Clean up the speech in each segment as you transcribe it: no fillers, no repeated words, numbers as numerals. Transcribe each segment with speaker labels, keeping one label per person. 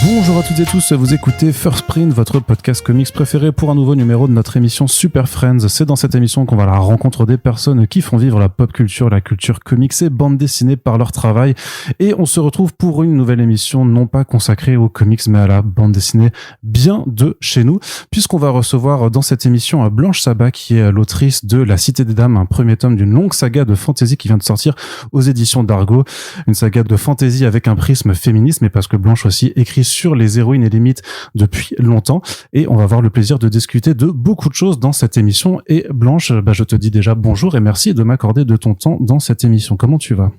Speaker 1: Bonjour à toutes et tous, vous écoutez First Print, votre podcast comics préféré pour un nouveau numéro de notre émission Super Friends. C'est dans cette émission qu'on va à la rencontre des personnes qui font vivre la pop culture, la culture comics et bande dessinée par leur travail. Et on se retrouve pour une nouvelle émission non pas consacrée aux comics mais à la bande dessinée bien de chez nous, puisqu'on va recevoir dans cette émission Blanche Sabat qui est l'autrice de La Cité des Dames, un premier tome d'une longue saga de fantasy qui vient de sortir aux éditions d'Argo. Une saga de fantasy avec un prisme féministe, mais parce que Blanche aussi écrit sur les héroïnes et les mythes depuis longtemps, et on va avoir le plaisir de discuter de beaucoup de choses dans cette émission. Et Blanche, je te dis déjà bonjour et merci de m'accorder de ton temps dans cette émission. Comment tu vas ?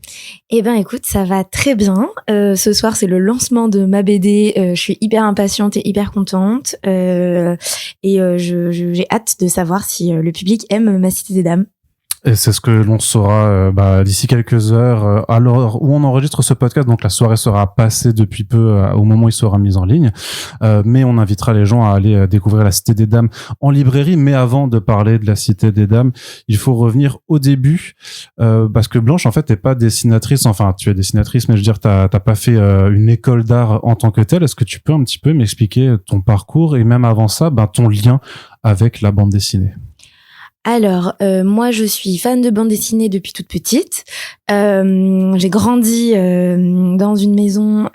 Speaker 2: Eh ben écoute, ça va très bien. Ce soir c'est le lancement de ma BD. Je suis hyper impatiente et hyper contente, et j'ai hâte de savoir si le public aime Ma Cité des Dames.
Speaker 1: Et c'est ce que l'on saura d'ici quelques heures, à l'heure où on enregistre ce podcast. Donc la soirée sera passée depuis peu au moment où il sera mis en ligne. Mais on invitera les gens à aller découvrir La Cité des Dames en librairie. Mais avant de parler de La Cité des Dames, il faut revenir au début, parce que Blanche, en fait, t'es pas dessinatrice. Enfin, tu es dessinatrice, mais je veux dire, t'as pas fait une école d'art en tant que telle. Est-ce que tu peux un petit peu m'expliquer ton parcours et même avant ça, ton lien avec la bande dessinée ?
Speaker 2: Alors, moi, je suis fan de bande dessinée depuis toute petite. J'ai grandi dans une maison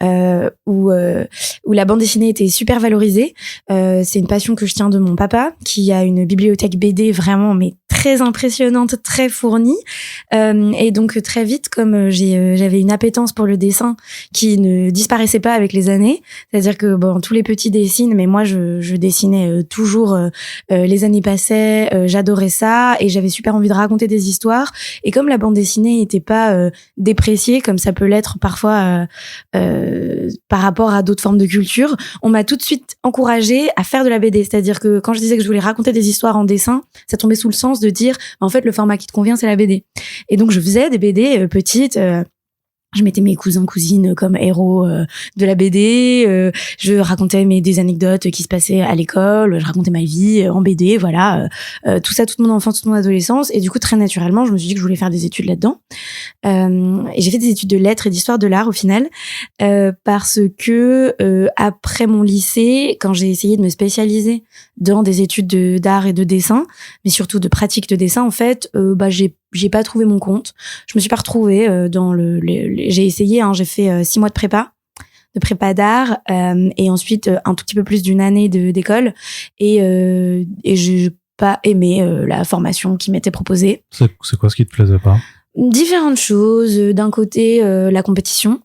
Speaker 2: où la bande dessinée était super valorisée. C'est une passion que je tiens de mon papa, qui a une bibliothèque BD vraiment mais très impressionnante, très fournie. Et donc très vite, comme j'avais une appétence pour le dessin qui ne disparaissait pas avec les années, c'est-à-dire que tous les petits dessinent, mais moi je dessinais toujours. Les années passaient, j'adorais ça et j'avais super envie de raconter des histoires. Et comme la bande dessinée n'était pas dépréciée comme ça peut l'être parfois par rapport à d'autres formes de culture, on m'a tout de suite encouragée à faire de la BD. C'est-à-dire que quand je disais que je voulais raconter des histoires en dessin, ça tombait sous le sens de dire en fait le format qui te convient c'est la BD. Et donc je faisais des BD petites. Je mettais mes cousins-cousines comme héros de la BD. Je racontais des anecdotes qui se passaient à l'école. Je racontais ma vie en BD, voilà. Tout ça, toute mon enfance, toute mon adolescence. Et du coup, très naturellement, je me suis dit que je voulais faire des études là-dedans. Et j'ai fait des études de lettres et d'histoire de l'art au final, parce que après mon lycée, quand j'ai essayé de me spécialiser dans des études d'art et de dessin, mais surtout de pratique de dessin, en fait, j'ai pas trouvé mon compte. Je me suis pas retrouvée dans j'ai essayé, j'ai fait 6 mois de prépa d'art, et ensuite un tout petit peu plus d'une année d'école, et j'ai pas aimé la formation qui m'était proposée.
Speaker 1: C'est quoi ce qui te plaisait pas ?
Speaker 2: Différentes choses. D'un côté, la compétition,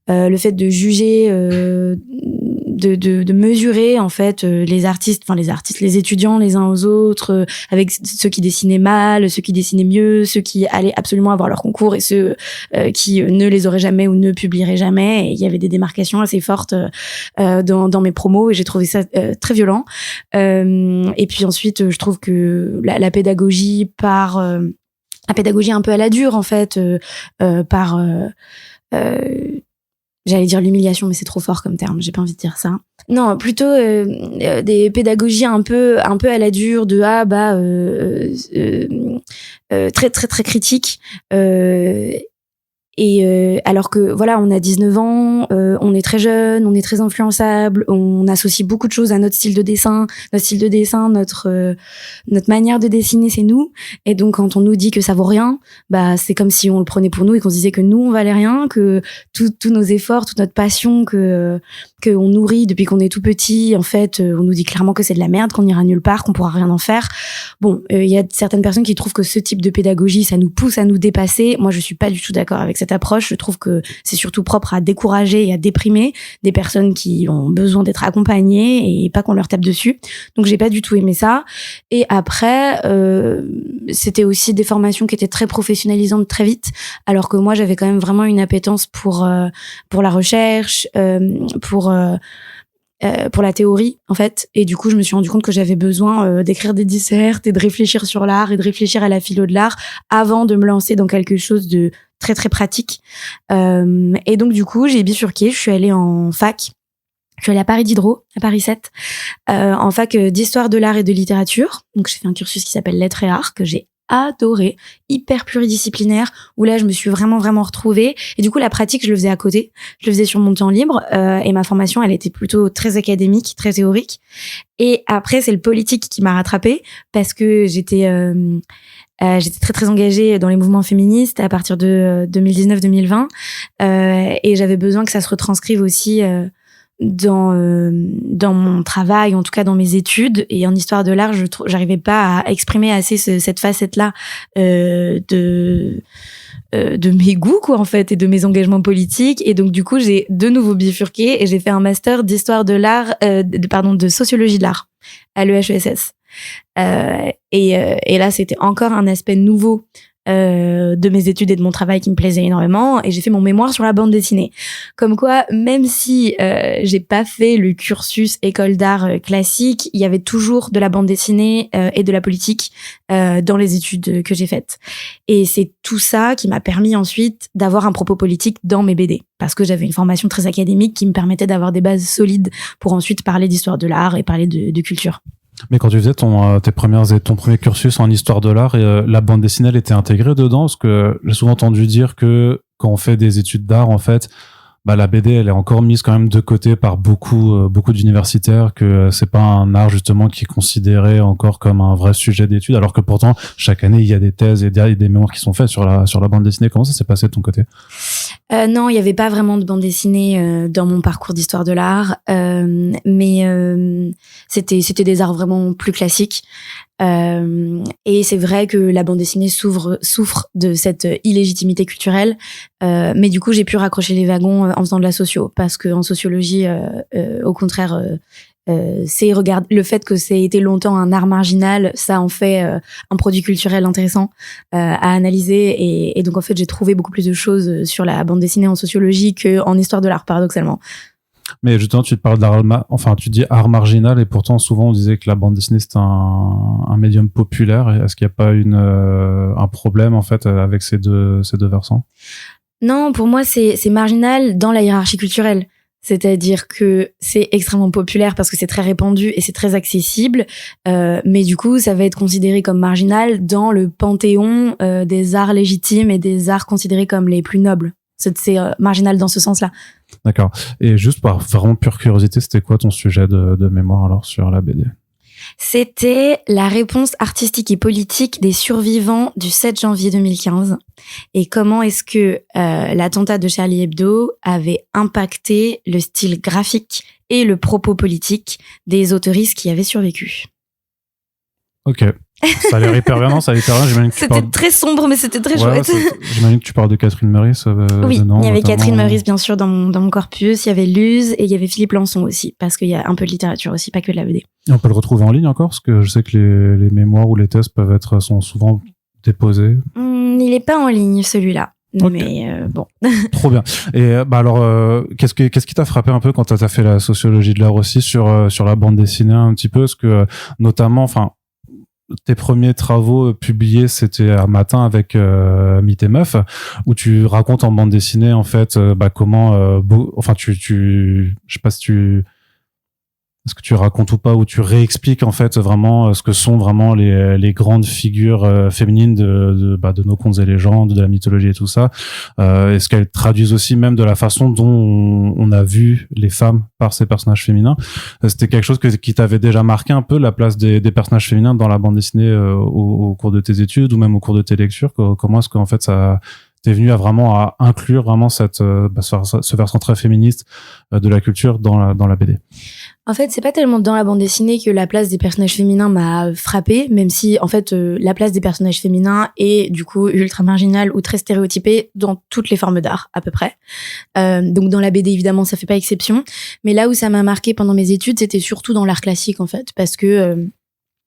Speaker 2: le fait de juger, de mesurer en fait les étudiants les uns aux autres, avec ceux qui dessinaient mal, ceux qui dessinaient mieux, ceux qui allaient absolument avoir leur concours et ceux qui ne les auraient jamais ou ne publieraient jamais. Et il y avait des démarcations assez fortes dans mes promos, et j'ai trouvé ça très violent. Et puis ensuite, je trouve que la pédagogie la pédagogie un peu à la dure en fait, j'allais dire l'humiliation, mais c'est trop fort comme terme, j'ai pas envie de dire ça. Non, plutôt des pédagogies un peu à la dure, de très très très critiques. Et alors que voilà, on a 19 ans, on est très jeune, on est très influençable, on associe beaucoup de choses à notre style de dessin, notre manière de dessiner, c'est nous. Et donc quand on nous dit que ça vaut rien, c'est comme si on le prenait pour nous et qu'on se disait que nous on valait rien, que tous nos efforts, toute notre passion que on nourrit depuis qu'on est tout petit, en fait, on nous dit clairement que c'est de la merde, qu'on ira nulle part, qu'on pourra rien en faire. Bon, il y a certaines personnes qui trouvent que ce type de pédagogie, ça nous pousse à nous dépasser. Moi, je suis pas du tout d'accord avec cette approche. Je trouve que c'est surtout propre à décourager et à déprimer des personnes qui ont besoin d'être accompagnées et pas qu'on leur tape dessus. Donc, j'ai pas du tout aimé ça. Et après, c'était aussi des formations qui étaient très professionnalisantes très vite, alors que moi, j'avais quand même vraiment une appétence pour la recherche, pour la théorie en fait, et du coup je me suis rendu compte que j'avais besoin d'écrire des dissertes et de réfléchir sur l'art et de réfléchir à la philo de l'art avant de me lancer dans quelque chose de très très pratique, et donc du coup j'ai bifurqué, je suis allée en fac. Je suis allée à Paris Diderot, à Paris 7, en fac d'histoire de l'art et de littérature. Donc j'ai fait un cursus qui s'appelle Lettres et Arts, que j'ai adoré, hyper pluridisciplinaire, où là je me suis vraiment retrouvée. Et du coup la pratique je le faisais à côté, je le faisais sur mon temps libre, et ma formation elle était plutôt très académique, très théorique. Et après c'est le politique qui m'a rattrapée parce que j'étais très engagée dans les mouvements féministes à partir de 2019-2020, et j'avais besoin que ça se retranscrive aussi dans mon travail, en tout cas dans mes études. Et en histoire de l'art, j'arrivais pas à exprimer assez cette facette-là de mes goûts, quoi, en fait, et de mes engagements politiques. Et donc du coup, j'ai de nouveau bifurqué et j'ai fait un master d'histoire de l'art, de sociologie de l'art à l'EHESS. Et là, c'était encore un aspect nouveau de mes études et de mon travail qui me plaisait énormément, et j'ai fait mon mémoire sur la bande dessinée. Comme quoi, même si j'ai pas fait le cursus école d'art classique, il y avait toujours de la bande dessinée et de la politique dans les études que j'ai faites. Et c'est tout ça qui m'a permis ensuite d'avoir un propos politique dans mes BD, parce que j'avais une formation très académique qui me permettait d'avoir des bases solides pour ensuite parler d'histoire de l'art et parler de culture.
Speaker 1: Mais quand tu faisais ton premier cursus en histoire de l'art, la bande dessinée, elle était intégrée dedans, parce que j'ai souvent entendu dire que quand on fait des études d'art, en fait, la BD, elle est encore mise quand même de côté par beaucoup d'universitaires, que c'est pas un art justement qui est considéré encore comme un vrai sujet d'étude, alors que pourtant chaque année il y a des thèses et des mémoires qui sont faites sur la bande dessinée. Comment ça s'est passé de ton côté?
Speaker 2: Non, il y avait pas vraiment de bande dessinée dans mon parcours d'histoire de l'art, mais c'était des arts vraiment plus classiques. Et c'est vrai que la bande dessinée souffre de cette illégitimité culturelle, mais du coup j'ai pu raccrocher les wagons en faisant de la socio, parce que en sociologie, au contraire, le fait que ça ait été longtemps un art marginal, ça en fait un produit culturel intéressant à analyser, et donc en fait j'ai trouvé beaucoup plus de choses sur la bande dessinée en sociologie qu'en histoire de l'art, paradoxalement.
Speaker 1: Mais justement, tu te parles tu dis art marginal, et pourtant souvent on disait que la bande dessinée c'est un médium populaire. Est-ce qu'il n'y a pas un problème en fait avec ces deux versants? Non,
Speaker 2: pour moi c'est marginal dans la hiérarchie culturelle. C'est-à-dire que c'est extrêmement populaire parce que c'est très répandu et c'est très accessible, mais du coup ça va être considéré comme marginal dans le panthéon des arts légitimes et des arts considérés comme les plus nobles. C'est marginal dans ce sens-là.
Speaker 1: D'accord. Et juste par vraiment pure curiosité, c'était quoi ton sujet de mémoire alors sur la BD?
Speaker 2: C'était la réponse artistique et politique des survivants du 7 janvier 2015. Et comment est-ce que l'attentat de Charlie Hebdo avait impacté le style graphique et le propos politique des autoristes qui avaient survécu.
Speaker 1: Ok. Ça a l'air hyper bien, non? Ça a l'air hyper bien. J'imagine que
Speaker 2: c'était très sombre, mais c'était très chouette.
Speaker 1: J'imagine que tu parles de Catherine Meurice.
Speaker 2: Oui, il y avait Catherine Meurice, bien sûr, dans mon corpus. Il y avait Luz et il y avait Philippe Lançon aussi, parce qu'il y a un peu de littérature aussi, pas que de la BD.
Speaker 1: Et on peut le retrouver en ligne encore? Parce que je sais que les mémoires ou les thèses sont souvent déposés.
Speaker 2: Il est pas en ligne, celui-là. Okay. Mais bon.
Speaker 1: Trop bien. Et alors, qu'est-ce qui t'a frappé un peu quand t'as fait la sociologie de l'art aussi sur la bande dessinée un petit peu? Parce que notamment, tes premiers travaux publiés, c'était un matin avec Mythe et Meuf, où tu racontes en bande dessinée en fait comment je sais pas si est-ce que tu racontes ou pas, ou tu réexpliques en fait vraiment ce que sont vraiment les grandes figures féminines de nos contes et légendes, de la mythologie et tout ça. Est-ce qu'elles traduisent aussi même de la façon dont on a vu les femmes par ces personnages féminins? C'était quelque chose qui t'avait déjà marqué un peu, la place des personnages féminins dans la bande dessinée au cours de tes études ou même au cours de tes lectures? Comment est-ce qu'en fait ça t'es venu à inclure vraiment ce versant très féministe de la culture dans la BD?
Speaker 2: En fait, c'est pas tellement dans la bande dessinée que la place des personnages féminins m'a frappée, même si, en fait, la place des personnages féminins est, du coup, ultra marginale ou très stéréotypée dans toutes les formes d'art, à peu près. Donc, dans la BD, évidemment, ça fait pas exception. Mais là où ça m'a marqué pendant mes études, c'était surtout dans l'art classique, en fait, parce que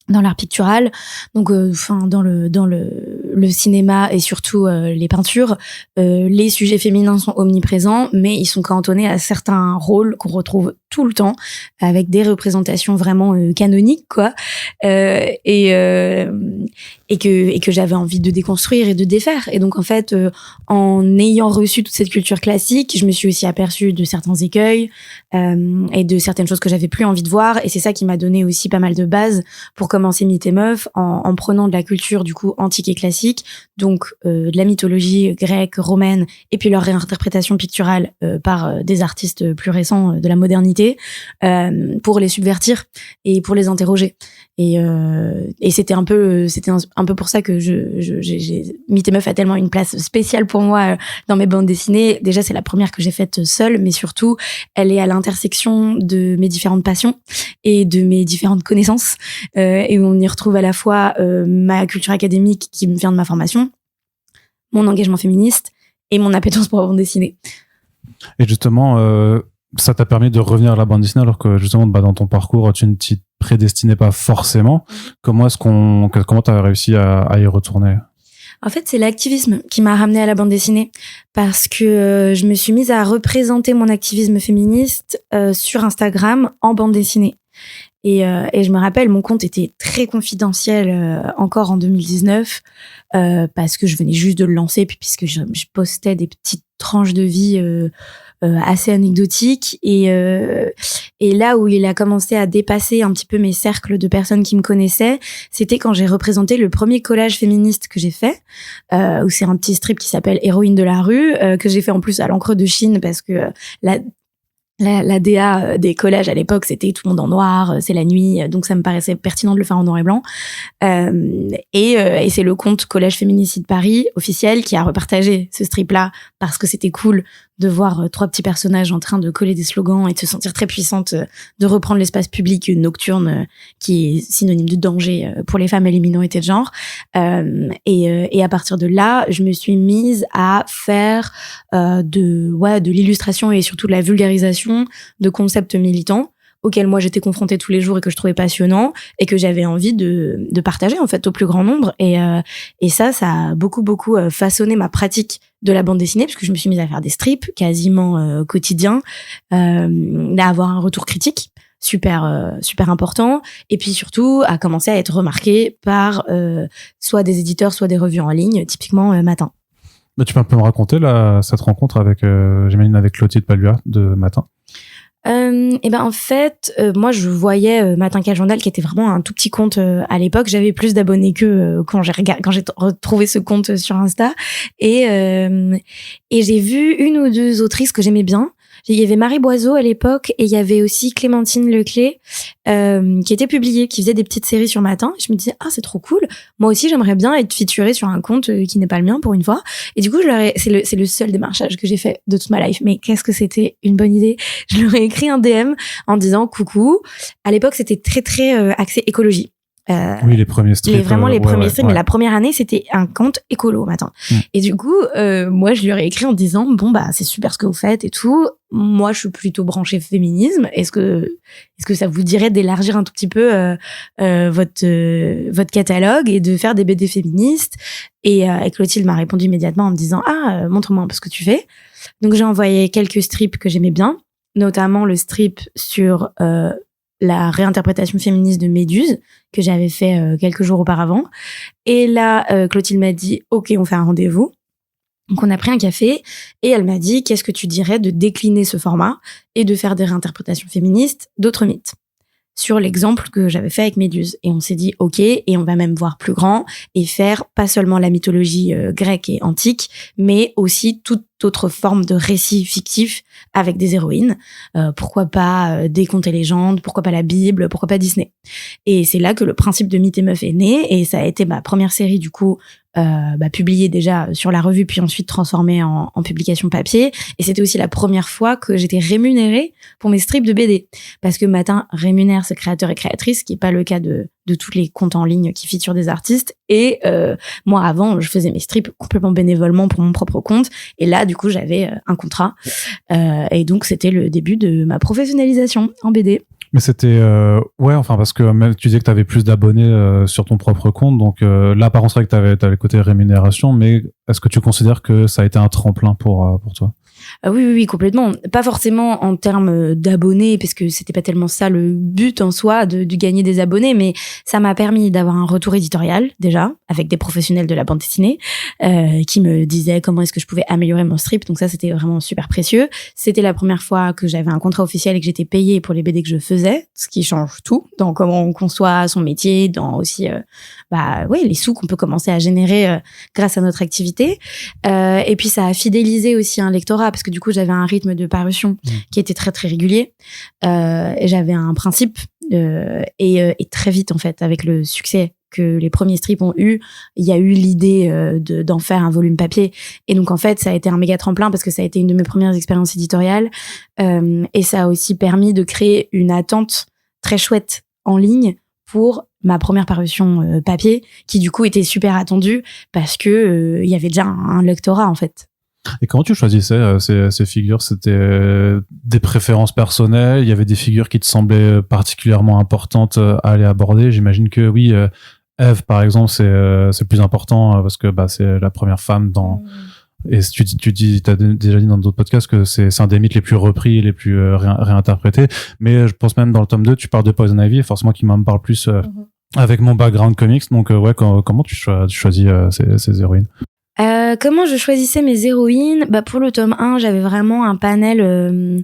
Speaker 2: dans l'art pictural, donc dans le le cinéma et surtout les peintures, les sujets féminins sont omniprésents, mais ils sont cantonnés à certains rôles qu'on retrouve tout le temps, avec des représentations vraiment canoniques, quoi, et que j'avais envie de déconstruire et de défaire. Et donc en fait, en ayant reçu toute cette culture classique, je me suis aussi aperçue de certains écueils et de certaines choses que j'avais plus envie de voir. Et c'est ça qui m'a donné aussi pas mal de bases pour commencer Mythes et Meufs, en prenant de la culture du coup antique et classique, donc de la mythologie grecque, romaine, et puis leur réinterprétation picturale par des artistes plus récents de la modernité, pour les subvertir et pour les interroger. Et c'était un peu pour ça que j'ai Mythes et Meufs a tellement une place spéciale pour moi dans mes bandes dessinées. Déjà, c'est la première que j'ai faite seule, mais surtout, elle est à l'intersection de mes différentes passions et de mes différentes connaissances, et où on y retrouve à la fois ma culture académique qui me vient de ma formation, mon engagement féministe et mon appétence pour la bande dessinée.
Speaker 1: Et justement, ça t'a permis de revenir à la bande dessinée alors que justement dans ton parcours tu ne t'y prédestinais pas forcément. Comment t'as réussi à y retourner?
Speaker 2: En fait, c'est l'activisme qui m'a ramenée à la bande dessinée, parce que je me suis mise à représenter mon activisme féministe sur Instagram en bande dessinée. Et je me rappelle, mon compte était très confidentiel encore en 2019, parce que je venais juste de le lancer, puis puisque je postais des petites tranches de vie assez anecdotiques, et là où il a commencé à dépasser un petit peu mes cercles de personnes qui me connaissaient, c'était quand j'ai représenté le premier collage féministe que j'ai fait, où c'est un petit strip qui s'appelle Héroïne de la rue, que j'ai fait en plus à l'encre de Chine, parce que la DA des collages à l'époque, c'était tout le monde en noir, c'est la nuit, donc ça me paraissait pertinent de le faire en noir et blanc. Et c'est le compte Collage Féminicide Paris officiel qui a repartagé ce strip-là, parce que c'était cool de voir trois petits personnages en train de coller des slogans et de se sentir très puissante, de reprendre l'espace public nocturne qui est synonyme de danger pour les femmes et les minorités de genre. Et à partir de là, je me suis mise à faire de l'illustration et surtout de la vulgarisation de concepts militants auxquels moi j'étais confrontée tous les jours et que je trouvais passionnant et que j'avais envie de partager en fait au plus grand nombre. Et ça a beaucoup façonné ma pratique de la bande dessinée, parce que je me suis mise à faire des strips quasiment quotidiens, à avoir un retour critique super important, et puis surtout à commencer à être remarquée par soit des éditeurs, soit des revues en ligne, typiquement Matin.
Speaker 1: Tu peux un peu me raconter cette rencontre avec, j'imagine, avec Clotilde Palluat de Matin?
Speaker 2: Et ben en fait, moi je voyais Matin Quel Journal, qui était vraiment un tout petit compte à l'époque. J'avais plus d'abonnés que quand j'ai retrouvé ce compte sur Insta, et j'ai vu une ou deux autrices que j'aimais bien. Il y avait Marie Boiseau à l'époque, et il y avait aussi Clémentine Leclé qui était publiée, qui faisait des petites séries sur Matin. Je me disais, c'est trop cool, moi aussi j'aimerais bien être featurée sur un compte qui n'est pas le mien pour une fois. Et du coup c'est le seul démarchage que j'ai fait de toute ma life, mais qu'est-ce que c'était une bonne idée. Je leur ai écrit un DM en disant coucou. À l'époque c'était très axé écologie.
Speaker 1: Oui, les premiers strips.
Speaker 2: Les premiers strips, mais la première année, c'était un compte écolo, Matin. Et du coup, moi, je lui ai écrit en disant, c'est super ce que vous faites et tout. Moi, je suis plutôt branchée féminisme. Est-ce que ça vous dirait d'élargir un tout petit peu votre catalogue et de faire des BD féministes? Et Clotilde m'a répondu immédiatement en me disant, montre-moi un peu ce que tu fais. Donc, j'ai envoyé quelques strips que j'aimais bien, notamment le strip sur la réinterprétation féministe de Méduse, que j'avais fait quelques jours auparavant. Et là, Clotilde m'a dit « Ok, on fait un rendez-vous ». Donc, on a pris un café, et elle m'a dit « Qu'est-ce que tu dirais de décliner ce format et de faire des réinterprétations féministes d'autres mythes ?» sur l'exemple que j'avais fait avec Méduse. Et on s'est dit « Ok, et on va même voir plus grand et faire pas seulement la mythologie grecque et antique, mais aussi toute autre forme de récit fictif avec des héroïnes. Pourquoi pas des contes et légendes, pourquoi pas la Bible, pourquoi pas Disney ?» Et c'est là que le principe de Mythes et Meufs est né, et ça a été ma première série du coup publiée déjà sur la revue, puis ensuite transformée en publication papier. Et c'était aussi la première fois que j'étais rémunérée pour mes strips de BD, parce que Matin rémunère ses créateurs et créatrices, ce qui est pas le cas de tous les comptes en ligne qui featurent des artistes. Et moi avant, je faisais mes strips complètement bénévolement pour mon propre compte, et là du coup j'avais un contrat, et donc c'était le début de ma professionnalisation en BD.
Speaker 1: Mais c'était parce que même tu disais que tu avais plus d'abonnés sur ton propre compte, donc là par contre c'est vrai que t'avais le côté rémunération, mais est-ce que tu considères que ça a été un tremplin pour toi?
Speaker 2: Oui, complètement. Pas forcément en termes d'abonnés, parce que c'était pas tellement ça le but en soi de gagner des abonnés, mais ça m'a permis d'avoir un retour éditorial déjà avec des professionnels de la bande dessinée qui me disaient comment est-ce que je pouvais améliorer mon strip. Donc ça, c'était vraiment super précieux. C'était la première fois que j'avais un contrat officiel et que j'étais payée pour les BD que je faisais, ce qui change tout dans comment on conçoit son métier, dans aussi les sous qu'on peut commencer à générer grâce à notre activité. Et puis ça a fidélisé aussi un lectorat, parce que du coup j'avais un rythme de parution qui était très très régulier et j'avais un principe et très vite en fait, avec le succès que les premiers strips ont eu, il y a eu l'idée d'en faire un volume papier, et donc en fait ça a été un méga tremplin parce que ça a été une de mes premières expériences éditoriales et ça a aussi permis de créer une attente très chouette en ligne pour ma première parution papier, qui du coup était super attendue parce que il y avait déjà un lectorat en fait.
Speaker 1: Et comment tu choisissais ces figures? C'était des préférences personnelles? Il y avait des figures qui te semblaient particulièrement importantes à aller aborder? J'imagine que oui, Eve par exemple, c'est le plus important parce que c'est la première femme dans... Et t'as déjà dit dans d'autres podcasts que c'est un des mythes les plus repris et les plus réinterprétés. Mais je pense même dans le tome 2, tu parles de Poison Ivy, forcément qui m'en parle plus avec mon background comics. Donc comment tu choisis ces héroïnes?
Speaker 2: Comment je choisissais mes héroïnes? Pour le tome 1, j'avais vraiment un panel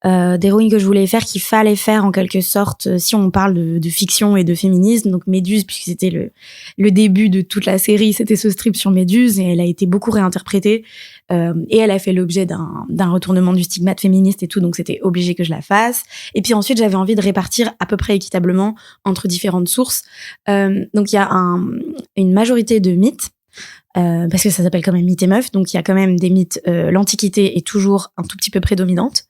Speaker 2: d'héroïnes que je voulais faire, qu'il fallait faire en quelque sorte si on parle de fiction et de féminisme. Donc Méduse, puisque c'était le début de toute la série, c'était ce strip sur Méduse, et elle a été beaucoup réinterprétée et elle a fait l'objet d'un retournement du stigmate féministe et tout, donc c'était obligé que je la fasse. Et puis ensuite, j'avais envie de répartir à peu près équitablement entre différentes sources. Donc il y a une majorité de mythes, parce que ça s'appelle quand même Mythes et Meufs, donc il y a quand même des mythes. L'Antiquité est toujours un tout petit peu prédominante.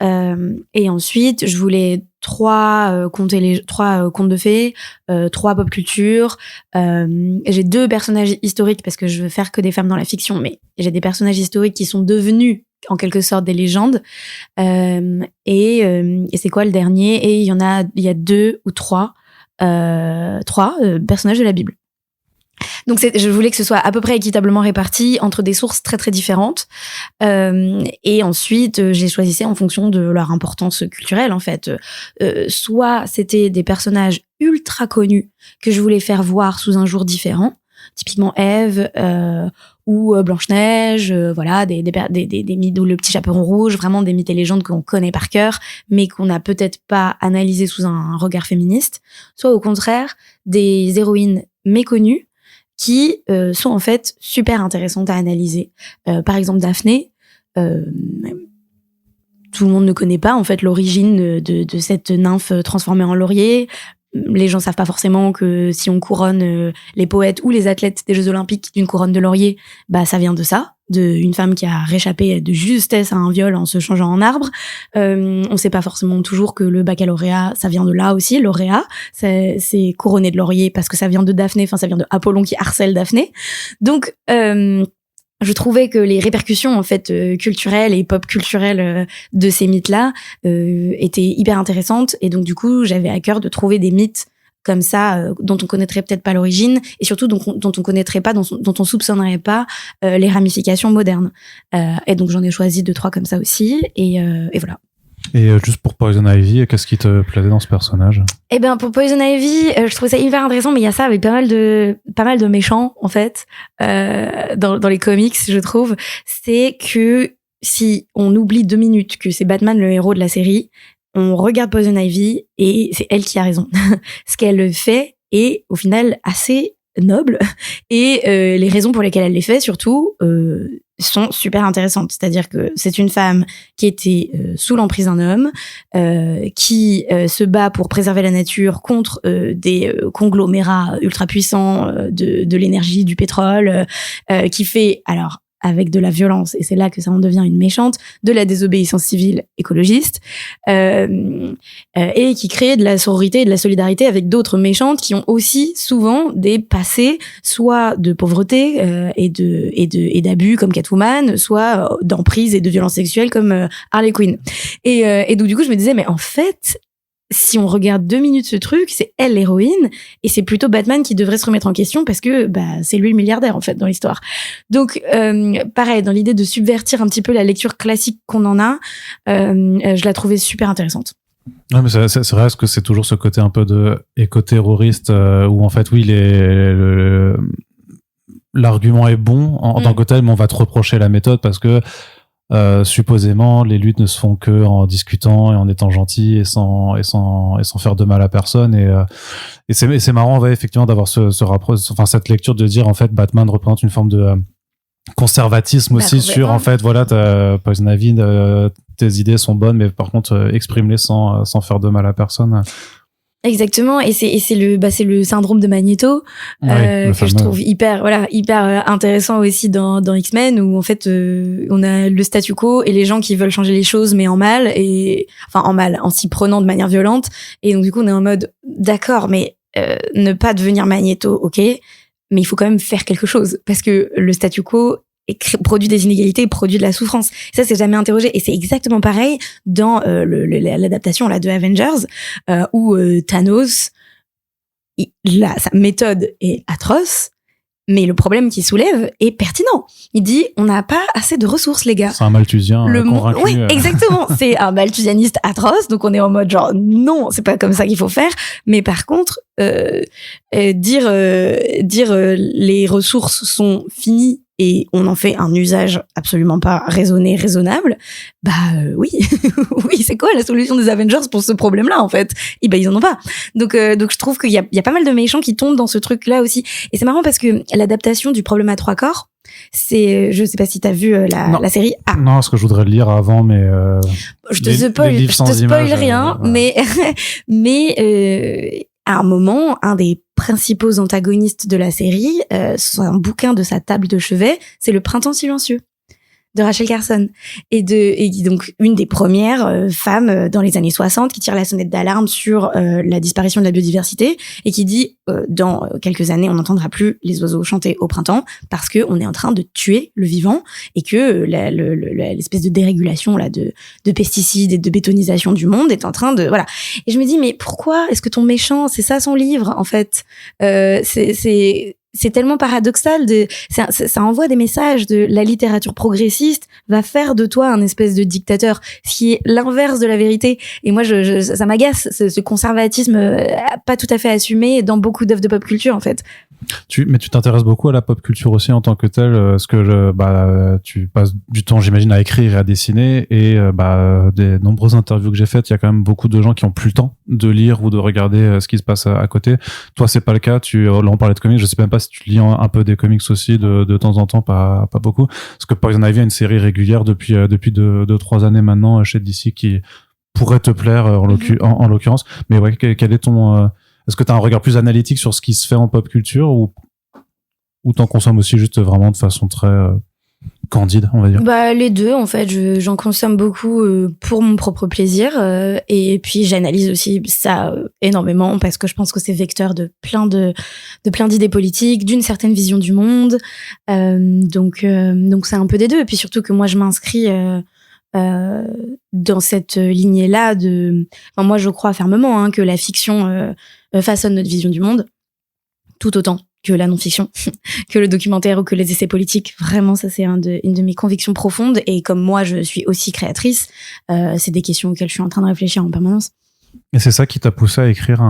Speaker 2: Et ensuite, je voulais trois contes de fées, 3 pop culture. J'ai 2 personnages historiques parce que je veux faire que des femmes dans la fiction, mais j'ai des personnages historiques qui sont devenus en quelque sorte des légendes. Et c'est quoi le dernier? Et il y a 2 ou 3 personnages de la Bible. Donc je voulais que ce soit à peu près équitablement réparti entre des sources très très différentes. Et ensuite, j'ai choisi en fonction de leur importance culturelle en fait. Soit c'était des personnages ultra connus que je voulais faire voir sous un jour différent, typiquement Ève ou Blanche-Neige, voilà, des mythes, ou le petit chaperon rouge, vraiment des mythes et légendes qu'on connaît par cœur, mais qu'on n'a peut-être pas analysé sous un regard féministe. Soit au contraire, des héroïnes méconnues qui sont en fait super intéressantes à analyser. Par exemple, Daphné, tout le monde ne connaît pas en fait l'origine de cette nymphe transformée en laurier. Les gens savent pas forcément que si on couronne les poètes ou les athlètes des Jeux Olympiques d'une couronne de laurier, ça vient de ça, d'une femme qui a réchappé de justesse à un viol en se changeant en arbre. On sait pas forcément toujours que le baccalauréat, ça vient de là aussi, lauréat, c'est couronné de laurier parce que ça vient de Daphné, enfin ça vient de Apollon qui harcèle Daphné. Donc je trouvais que les répercussions en fait culturelles et pop culturelles de ces mythes-là étaient hyper intéressantes, et donc du coup j'avais à cœur de trouver des mythes comme ça dont on connaîtrait peut-être pas l'origine, et surtout dont on connaîtrait pas, dont on soupçonnerait pas les ramifications modernes. Et donc j'en ai choisi 2-3 comme ça aussi, et voilà.
Speaker 1: Et juste pour Poison Ivy, qu'est-ce qui te plaisait dans ce personnage?
Speaker 2: Eh ben, pour Poison Ivy, je trouvais ça hyper intéressant, mais il y a ça avec pas mal de méchants, en fait, dans les comics, je trouve. C'est que si on oublie 2 minutes que c'est Batman le héros de la série, on regarde Poison Ivy et c'est elle qui a raison. Ce qu'elle fait est, au final, assez noble, et les raisons pour lesquelles elle les fait, surtout, sont super intéressantes. C'est-à-dire que c'est une femme qui était sous l'emprise d'un homme, qui se bat pour préserver la nature contre des conglomérats ultra puissants de l'énergie, du pétrole, qui fait, alors avec de la violence, et c'est là que ça en devient une méchante, de la désobéissance civile écologiste, et qui crée de la sororité et de la solidarité avec d'autres méchantes qui ont aussi souvent des passés, soit de pauvreté et d'abus comme Catwoman, soit d'emprise et de violence sexuelle comme Harley Quinn. Et donc du coup je me disais, mais en fait si on regarde 2 minutes ce truc, c'est elle l'héroïne et c'est plutôt Batman qui devrait se remettre en question parce que c'est lui le milliardaire en fait dans l'histoire. Donc pareil, dans l'idée de subvertir un petit peu la lecture classique qu'on en a, je la trouvais super intéressante.
Speaker 1: Ouais, mais c'est vrai parce que c'est toujours ce côté un peu de éco-terroriste où en fait oui l'argument est bon en tant que tel, mais on va te reprocher la méthode parce que supposément les luttes ne se font que en discutant et en étant gentil et sans faire de mal à personne et c'est marrant effectivement d'avoir ce rapport, enfin cette lecture de dire en fait Batman représente une forme de conservatisme aussi sur en fait voilà Poison Ivy, tes idées sont bonnes mais par contre exprime-les sans faire de mal à personne.
Speaker 2: Exactement, et c'est le syndrome de Magneto que je trouve hyper intéressant aussi dans X-Men où en fait on a le statu quo et les gens qui veulent changer les choses mais en s'y prenant de manière violente, et donc du coup on est en mode d'accord mais ne pas devenir Magneto, ok, mais il faut quand même faire quelque chose parce que le statu quo produit des inégalités, produit de la souffrance. Ça, c'est jamais interrogé. Et c'est exactement pareil dans l'adaptation là de Avengers, où Thanos, sa méthode est atroce, mais le problème qu'il soulève est pertinent. Il dit, on n'a pas assez de ressources, les gars.
Speaker 1: C'est un malthusien convaincu.
Speaker 2: Oui, exactement. C'est un malthusianiste atroce, donc on est en mode genre, non, c'est pas comme ça qu'il faut faire. Mais par contre, dire les ressources sont finies et on en fait un usage absolument pas raisonné, raisonnable, oui, oui, c'est quoi la solution des Avengers pour ce problème-là, en fait? Et ils en ont pas. Donc je trouve qu'il y a pas mal de méchants qui tombent dans ce truc-là aussi. Et c'est marrant parce que l'adaptation du Problème à trois corps, c'est, je sais pas si t'as vu la série. Ah.
Speaker 1: Non, parce que je voudrais le lire avant, mais
Speaker 2: je te spoil rien, mais à un moment, un des principaux antagonistes de la série, c'est un bouquin de sa table de chevet, c'est Le Printemps silencieux de Rachel Carson, et donc une des premières femmes dans les années 60 qui tire la sonnette d'alarme sur la disparition de la biodiversité et qui dit dans quelques années on n'entendra plus les oiseaux chanter au printemps parce que on est en train de tuer le vivant et que l'espèce de dérégulation là de pesticides et de bétonisation du monde est en train de voilà. Et je me dis mais pourquoi est-ce que ton méchant, c'est ça son livre en fait, c'est tellement paradoxal ça envoie des messages de la littérature progressiste va faire de toi un espèce de dictateur, ce qui est l'inverse de la vérité. Et moi, ça m'agace, ce conservatisme pas tout à fait assumé dans beaucoup d'œuvres de pop culture, en fait.
Speaker 1: Mais tu t'intéresses beaucoup à la pop culture aussi en tant que telle, parce que tu passes du temps, j'imagine, à écrire et à dessiner, et des nombreuses interviews que j'ai faites, il y a quand même beaucoup de gens qui ont plus le temps de lire ou de regarder ce qui se passe à côté. Toi, c'est pas le cas. Là, on parlait de comics. Je sais même pas si tu lis un peu des comics aussi de temps en temps, pas beaucoup. Parce que Poison Ivy a une série régulière depuis 2-3 années maintenant chez DC qui pourrait te plaire en l'occurrence. Mais ouais, quel est ton est-ce que tu as un regard plus analytique sur ce qui se fait en pop culture ou t'en consommes aussi juste vraiment de façon très candide, on va dire?
Speaker 2: Les deux, en fait. J'en consomme beaucoup pour mon propre plaisir et puis j'analyse aussi ça énormément parce que je pense que c'est vecteur de plein d'idées politiques, d'une certaine vision du monde. Donc c'est un peu des deux. Et puis surtout que moi, je m'inscris dans cette lignée-là moi, je crois fermement que la fiction façonne notre vision du monde, tout autant que la non-fiction, que le documentaire ou que les essais politiques. Vraiment, ça, c'est une de mes convictions profondes. Et comme moi, je suis aussi créatrice, c'est des questions auxquelles je suis en train de réfléchir en permanence.
Speaker 1: Et c'est ça qui t'a poussé à écrire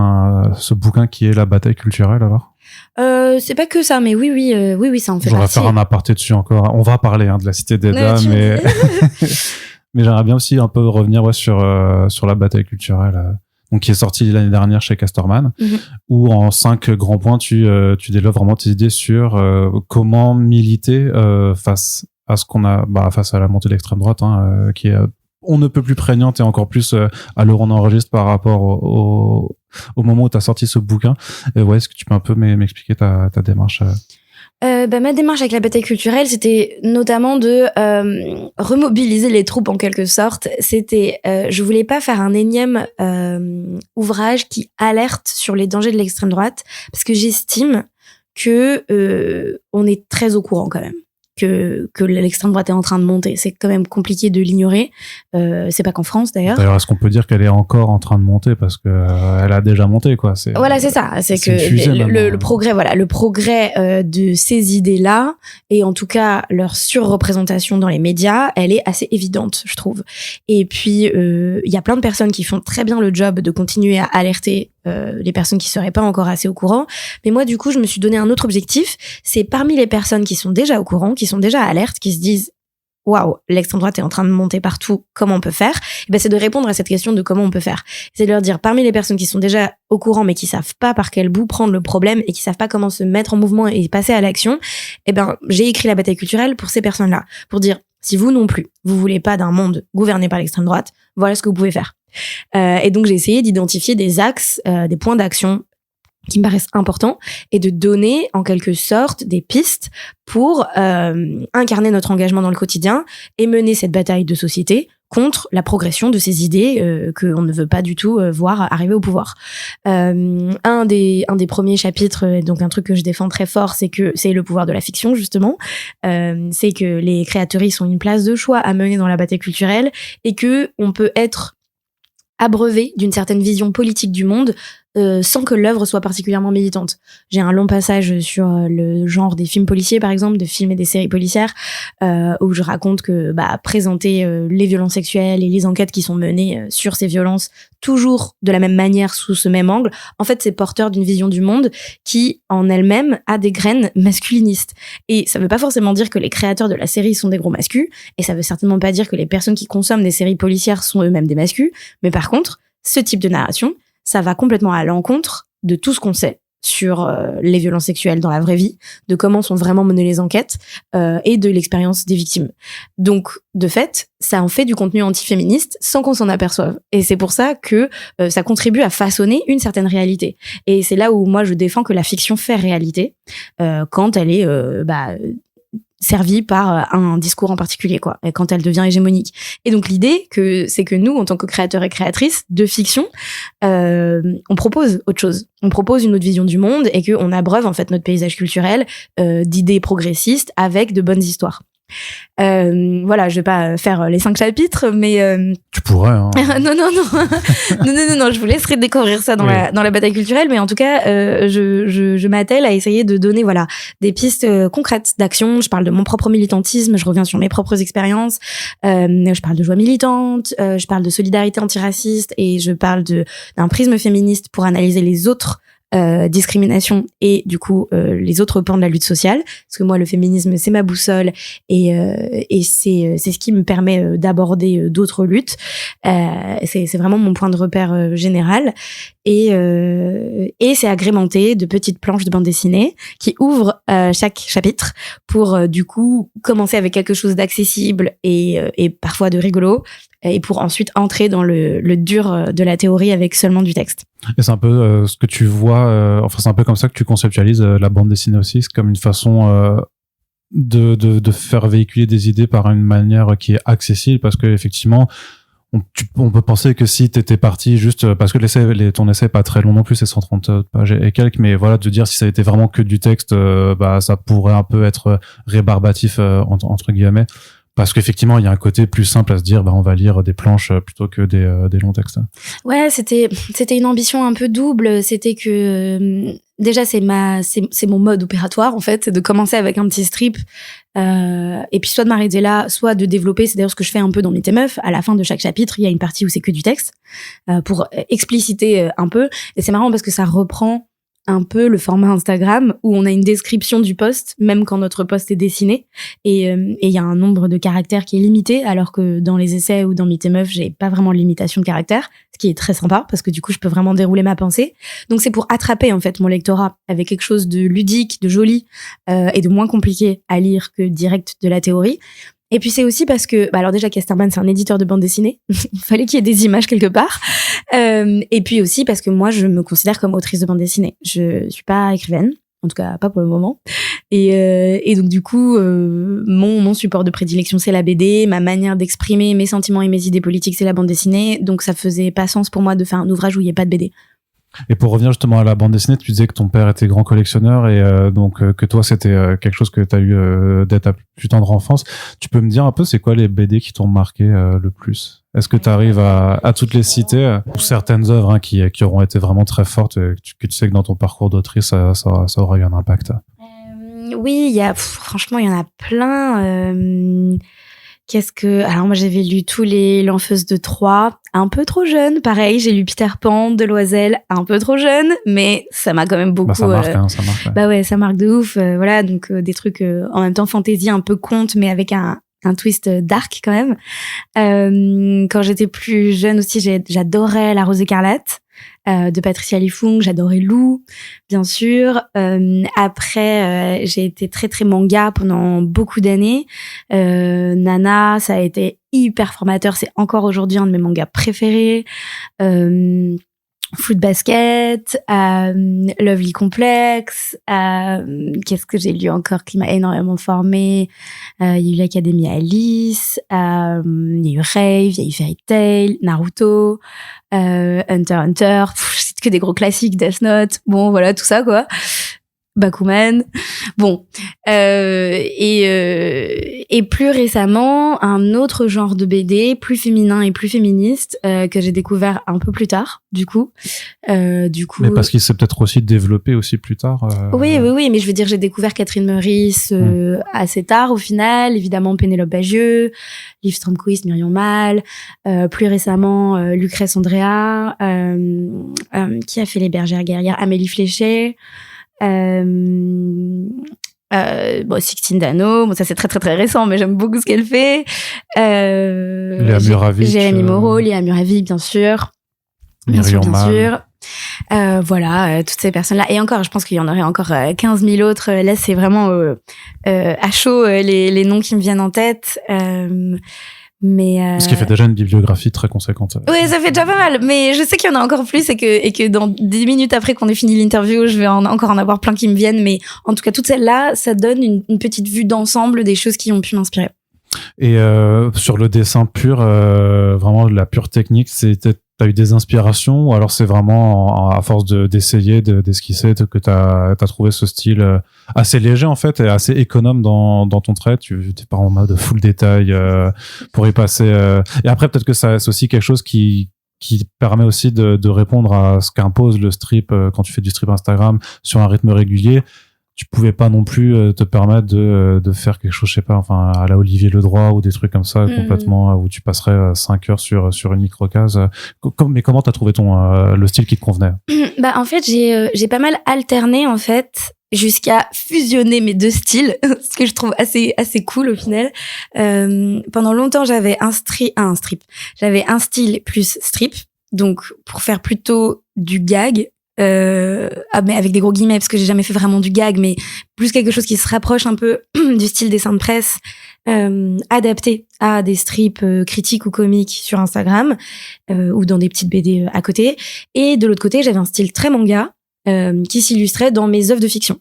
Speaker 1: ce bouquin qui est La bataille culturelle, alors?
Speaker 2: C'est pas que ça, mais oui, ça en fait partie.
Speaker 1: On va faire un aparté dessus encore. On va parler de la Cité d'Eda, mais mais j'aimerais bien aussi un peu revenir sur la bataille culturelle. Donc qui est sorti l'année dernière chez Casterman, où en 5 grands points tu développes vraiment tes idées sur comment militer face à ce qu'on a face à la montée de l'extrême droite qui est on ne peut plus prégnante et encore plus à l'heure où on enregistre par rapport au moment où tu as sorti ce bouquin. Est-ce que tu peux un peu m'expliquer ta démarche
Speaker 2: ma démarche avec la bataille culturelle, c'était notamment de remobiliser les troupes en quelque sorte. C'était, je voulais pas faire un énième ouvrage qui alerte sur les dangers de l'extrême droite, parce que j'estime que on est très au courant quand même, que l'extrême droite est en train de monter. C'est quand même compliqué de l'ignorer. C'est pas qu'en France d'ailleurs.
Speaker 1: D'ailleurs, est-ce qu'on peut dire qu'elle est encore en train de monter parce que elle a déjà monté, quoi.
Speaker 2: Voilà, c'est ça. C'est que le progrès, le progrès de ces idées-là, et en tout cas leur surreprésentation dans les médias, elle est assez évidente, je trouve. Et puis il y a plein de personnes qui font très bien le job de continuer à alerter les personnes qui seraient pas encore assez au courant. Mais moi, du coup, je me suis donné un autre objectif. C'est parmi les personnes qui sont déjà au courant, qui sont déjà alertes, qui se disent waouh, l'extrême droite est en train de monter partout, comment on peut faire? Et ben, c'est de répondre à cette question de comment on peut faire. C'est de leur dire, parmi les personnes qui sont déjà au courant, mais qui savent pas par quel bout prendre le problème et qui savent pas comment se mettre en mouvement et passer à l'action, eh ben, j'ai écrit la bataille culturelle pour ces personnes-là. Pour dire, si vous non plus, vous voulez pas d'un monde gouverné par l'extrême droite, voilà ce que vous pouvez faire. Et donc, j'ai essayé d'identifier des axes, des points d'action qui me paraissent importants et de donner en quelque sorte des pistes pour incarner notre engagement dans le quotidien et mener cette bataille de société contre la progression de ces idées qu'on ne veut pas du tout voir arriver au pouvoir. Un des premiers chapitres, donc un truc que je défends très fort, c'est que c'est le pouvoir de la fiction, justement. C'est que les créatrices ont une place de choix à mener dans la bataille culturelle et que on peut être abreuvé d'une certaine vision politique du monde sans que l'œuvre soit particulièrement militante. J'ai un long passage sur le genre des films policiers, par exemple, de films et des séries policières, où je raconte que présenter les violences sexuelles et les enquêtes qui sont menées sur ces violences toujours de la même manière, sous ce même angle, en fait, c'est porteur d'une vision du monde qui, en elle-même, a des graines masculinistes. Et ça veut pas forcément dire que les créateurs de la série sont des gros mascus, et ça veut certainement pas dire que les personnes qui consomment des séries policières sont eux-mêmes des mascus, mais par contre, ce type de narration, ça va complètement à l'encontre de tout ce qu'on sait sur les violences sexuelles dans la vraie vie, de comment sont vraiment menées les enquêtes et de l'expérience des victimes. Donc, de fait, ça en fait du contenu antiféministe sans qu'on s'en aperçoive. Et c'est pour ça que ça contribue à façonner une certaine réalité. Et c'est là où moi je défends que la fiction fait réalité quand elle est servie par un discours en particulier, quoi, et quand elle devient hégémonique. Et donc l'idée c'est que nous, en tant que créateurs et créatrices de fiction, on propose autre chose. On propose une autre vision du monde et qu'on abreuve en fait notre paysage culturel d'idées progressistes avec de bonnes histoires. Voilà, je vais pas faire les 5 chapitres, mais
Speaker 1: tu pourrais. Hein.
Speaker 2: non, je vous laisserai découvrir ça dans la bataille culturelle, mais en tout cas, je m'attelle à essayer de donner des pistes concrètes d'action. Je parle de mon propre militantisme, je reviens sur mes propres expériences, je parle de joie militante, je parle de solidarité antiraciste et je parle d'un prisme féministe pour analyser les autres discrimination et du coup les autres pans de la lutte sociale, parce que moi le féminisme c'est ma boussole et c'est ce qui me permet d'aborder d'autres luttes. C'est vraiment mon point de repère général et c'est agrémenté de petites planches de bande dessinée qui ouvrent chaque chapitre pour du coup commencer avec quelque chose d'accessible et parfois de rigolo et pour ensuite entrer dans le dur de la théorie avec seulement du texte.
Speaker 1: Et c'est un peu ce que tu vois, c'est un peu comme ça que tu conceptualises la bande dessinée aussi, c'est comme une façon de faire véhiculer des idées par une manière qui est accessible, parce que effectivement on peut penser que si t'étais parti juste parce que ton essai est pas très long non plus, c'est 130 pages et quelques, mais voilà, de dire si ça était vraiment que du texte, ça pourrait un peu être rébarbatif entre guillemets. Parce qu'effectivement, il y a un côté plus simple à se dire, on va lire des planches plutôt que des longs textes.
Speaker 2: Ouais, c'était une ambition un peu double. C'était que déjà c'est mon mode opératoire en fait, de commencer avec un petit strip et puis soit de m'arrêter là, soit de développer. C'est d'ailleurs ce que je fais un peu dans Mythes et Meufs. À la fin de chaque chapitre, il y a une partie où c'est que du texte pour expliciter un peu. Et c'est marrant parce que ça reprend un peu le format Instagram où on a une description du post même quand notre post est dessiné et il y a un nombre de caractères qui est limité, alors que dans les essais ou dans Mythes et Meufs j'ai pas vraiment de limitation de caractères, ce qui est très sympa parce que du coup je peux vraiment dérouler ma pensée. Donc c'est pour attraper en fait mon lectorat avec quelque chose de ludique, de joli et de moins compliqué à lire que direct de la théorie. Et puis c'est aussi parce que, alors déjà Casterman c'est un éditeur de bande dessinée, il fallait qu'il y ait des images quelque part. Et puis aussi parce que moi je me considère comme autrice de bande dessinée. Je suis pas écrivaine, en tout cas pas pour le moment. Et donc du coup mon support de prédilection c'est la BD, ma manière d'exprimer mes sentiments et mes idées politiques c'est la bande dessinée. Donc ça faisait pas sens pour moi de faire un ouvrage où il y ait pas de BD.
Speaker 1: Et pour revenir justement à la bande dessinée, tu disais que ton père était grand collectionneur et donc que toi c'était quelque chose que tu as eu dès ta plus tendre enfance. Tu peux me dire un peu c'est quoi les BD qui t'ont marqué le plus? Est-ce que tu arrives à toutes les citer ou certaines œuvres qui auront été vraiment très fortes que tu sais que dans ton parcours d'autrice ça aura eu un impact?
Speaker 2: Oui, franchement il y en a plein. Alors moi j'avais lu tous les L'Enfeuse de Troyes, un peu trop jeune, pareil, j'ai lu Peter Pan de Loisel, un peu trop jeune, mais ça m'a quand même beaucoup...
Speaker 1: ça marque, ça marque. Ouais.
Speaker 2: Bah ouais, ça marque de ouf, voilà, donc des trucs en même temps fantasy, un peu conte, mais avec un twist dark quand même. Quand j'étais plus jeune aussi, j'adorais La Rose écarlate de Patricia Liffung, j'adorais Lou, bien sûr. Après, j'ai été très très manga pendant beaucoup d'années. Nana, ça a été hyper formateur, c'est encore aujourd'hui un de mes mangas préférés. Fruit Basket, Lovely Complex, qu'est-ce que j'ai lu encore qui m'a énormément formée? Il y a eu l'Académie Alice, il y a eu Rave, il y a eu Fairy Tail, Naruto, Hunter x Hunter, c'est que des gros classiques, Death Note, bon voilà tout ça quoi. Bakuman. Bon. Et plus récemment, un autre genre de BD, plus féminin et plus féministe, que j'ai découvert un peu plus tard, du coup.
Speaker 1: Mais parce qu'il s'est peut-être aussi développé aussi plus tard.
Speaker 2: Oui, mais je veux dire, j'ai découvert Catherine Meurice assez tard, au final. Évidemment, Pénélope Bagieux, Liv Stromquist, Myriam Mal. Plus récemment, Lucrèce Andrea, qui a fait Les Bergères guerrières, Amélie Fléchet. Sixtine Dano, bon ça c'est très très très récent mais j'aime beaucoup ce qu'elle fait.
Speaker 1: Léa Muravic,
Speaker 2: Jérémy Moreau, Léa Muravic bien sûr,
Speaker 1: Myriam Mal.
Speaker 2: Voilà, toutes ces personnes-là. Et encore, je pense qu'il y en aurait encore 15 000 autres. Là, c'est vraiment à chaud les noms qui me viennent en tête.
Speaker 1: Ce qui fait déjà une bibliographie très conséquente.
Speaker 2: Oui, ça fait déjà pas mal. Mais je sais qu'il y en a encore plus et que dans 10 minutes après qu'on ait fini l'interview, je vais encore en avoir plein qui me viennent. Mais en tout cas, toutes celles-là, ça donne une petite vue d'ensemble des choses qui ont pu m'inspirer.
Speaker 1: Et sur le dessin pur, vraiment la pure technique, t'as eu des inspirations ou alors c'est vraiment à force d'essayer, d'esquisser que t'as trouvé ce style assez léger en fait et assez économe dans ton trait. T'es pas en mode full détail pour y passer. Et après peut-être que c'est aussi quelque chose qui permet aussi de répondre à ce qu'impose le strip quand tu fais du strip Instagram sur un rythme régulier. Tu pouvais pas non plus te permettre de faire quelque chose, je sais pas, enfin à la Olivier Ledroit ou des trucs comme ça complètement où tu passerais 5 heures sur une microcase. Mais comment t'as trouvé le style qui te convenait?
Speaker 2: Bah en fait j'ai pas mal alterné en fait jusqu'à fusionner mes deux styles, ce que je trouve assez cool au final. Pendant longtemps j'avais j'avais un style plus strip, donc pour faire plutôt du gag. Mais avec des gros guillemets parce que j'ai jamais fait vraiment du gag, mais plus quelque chose qui se rapproche un peu du style dessin de presse adapté à des strips critiques ou comiques sur Instagram ou dans des petites BD à côté. Et de l'autre côté, j'avais un style très manga qui s'illustrait dans mes œuvres de fiction.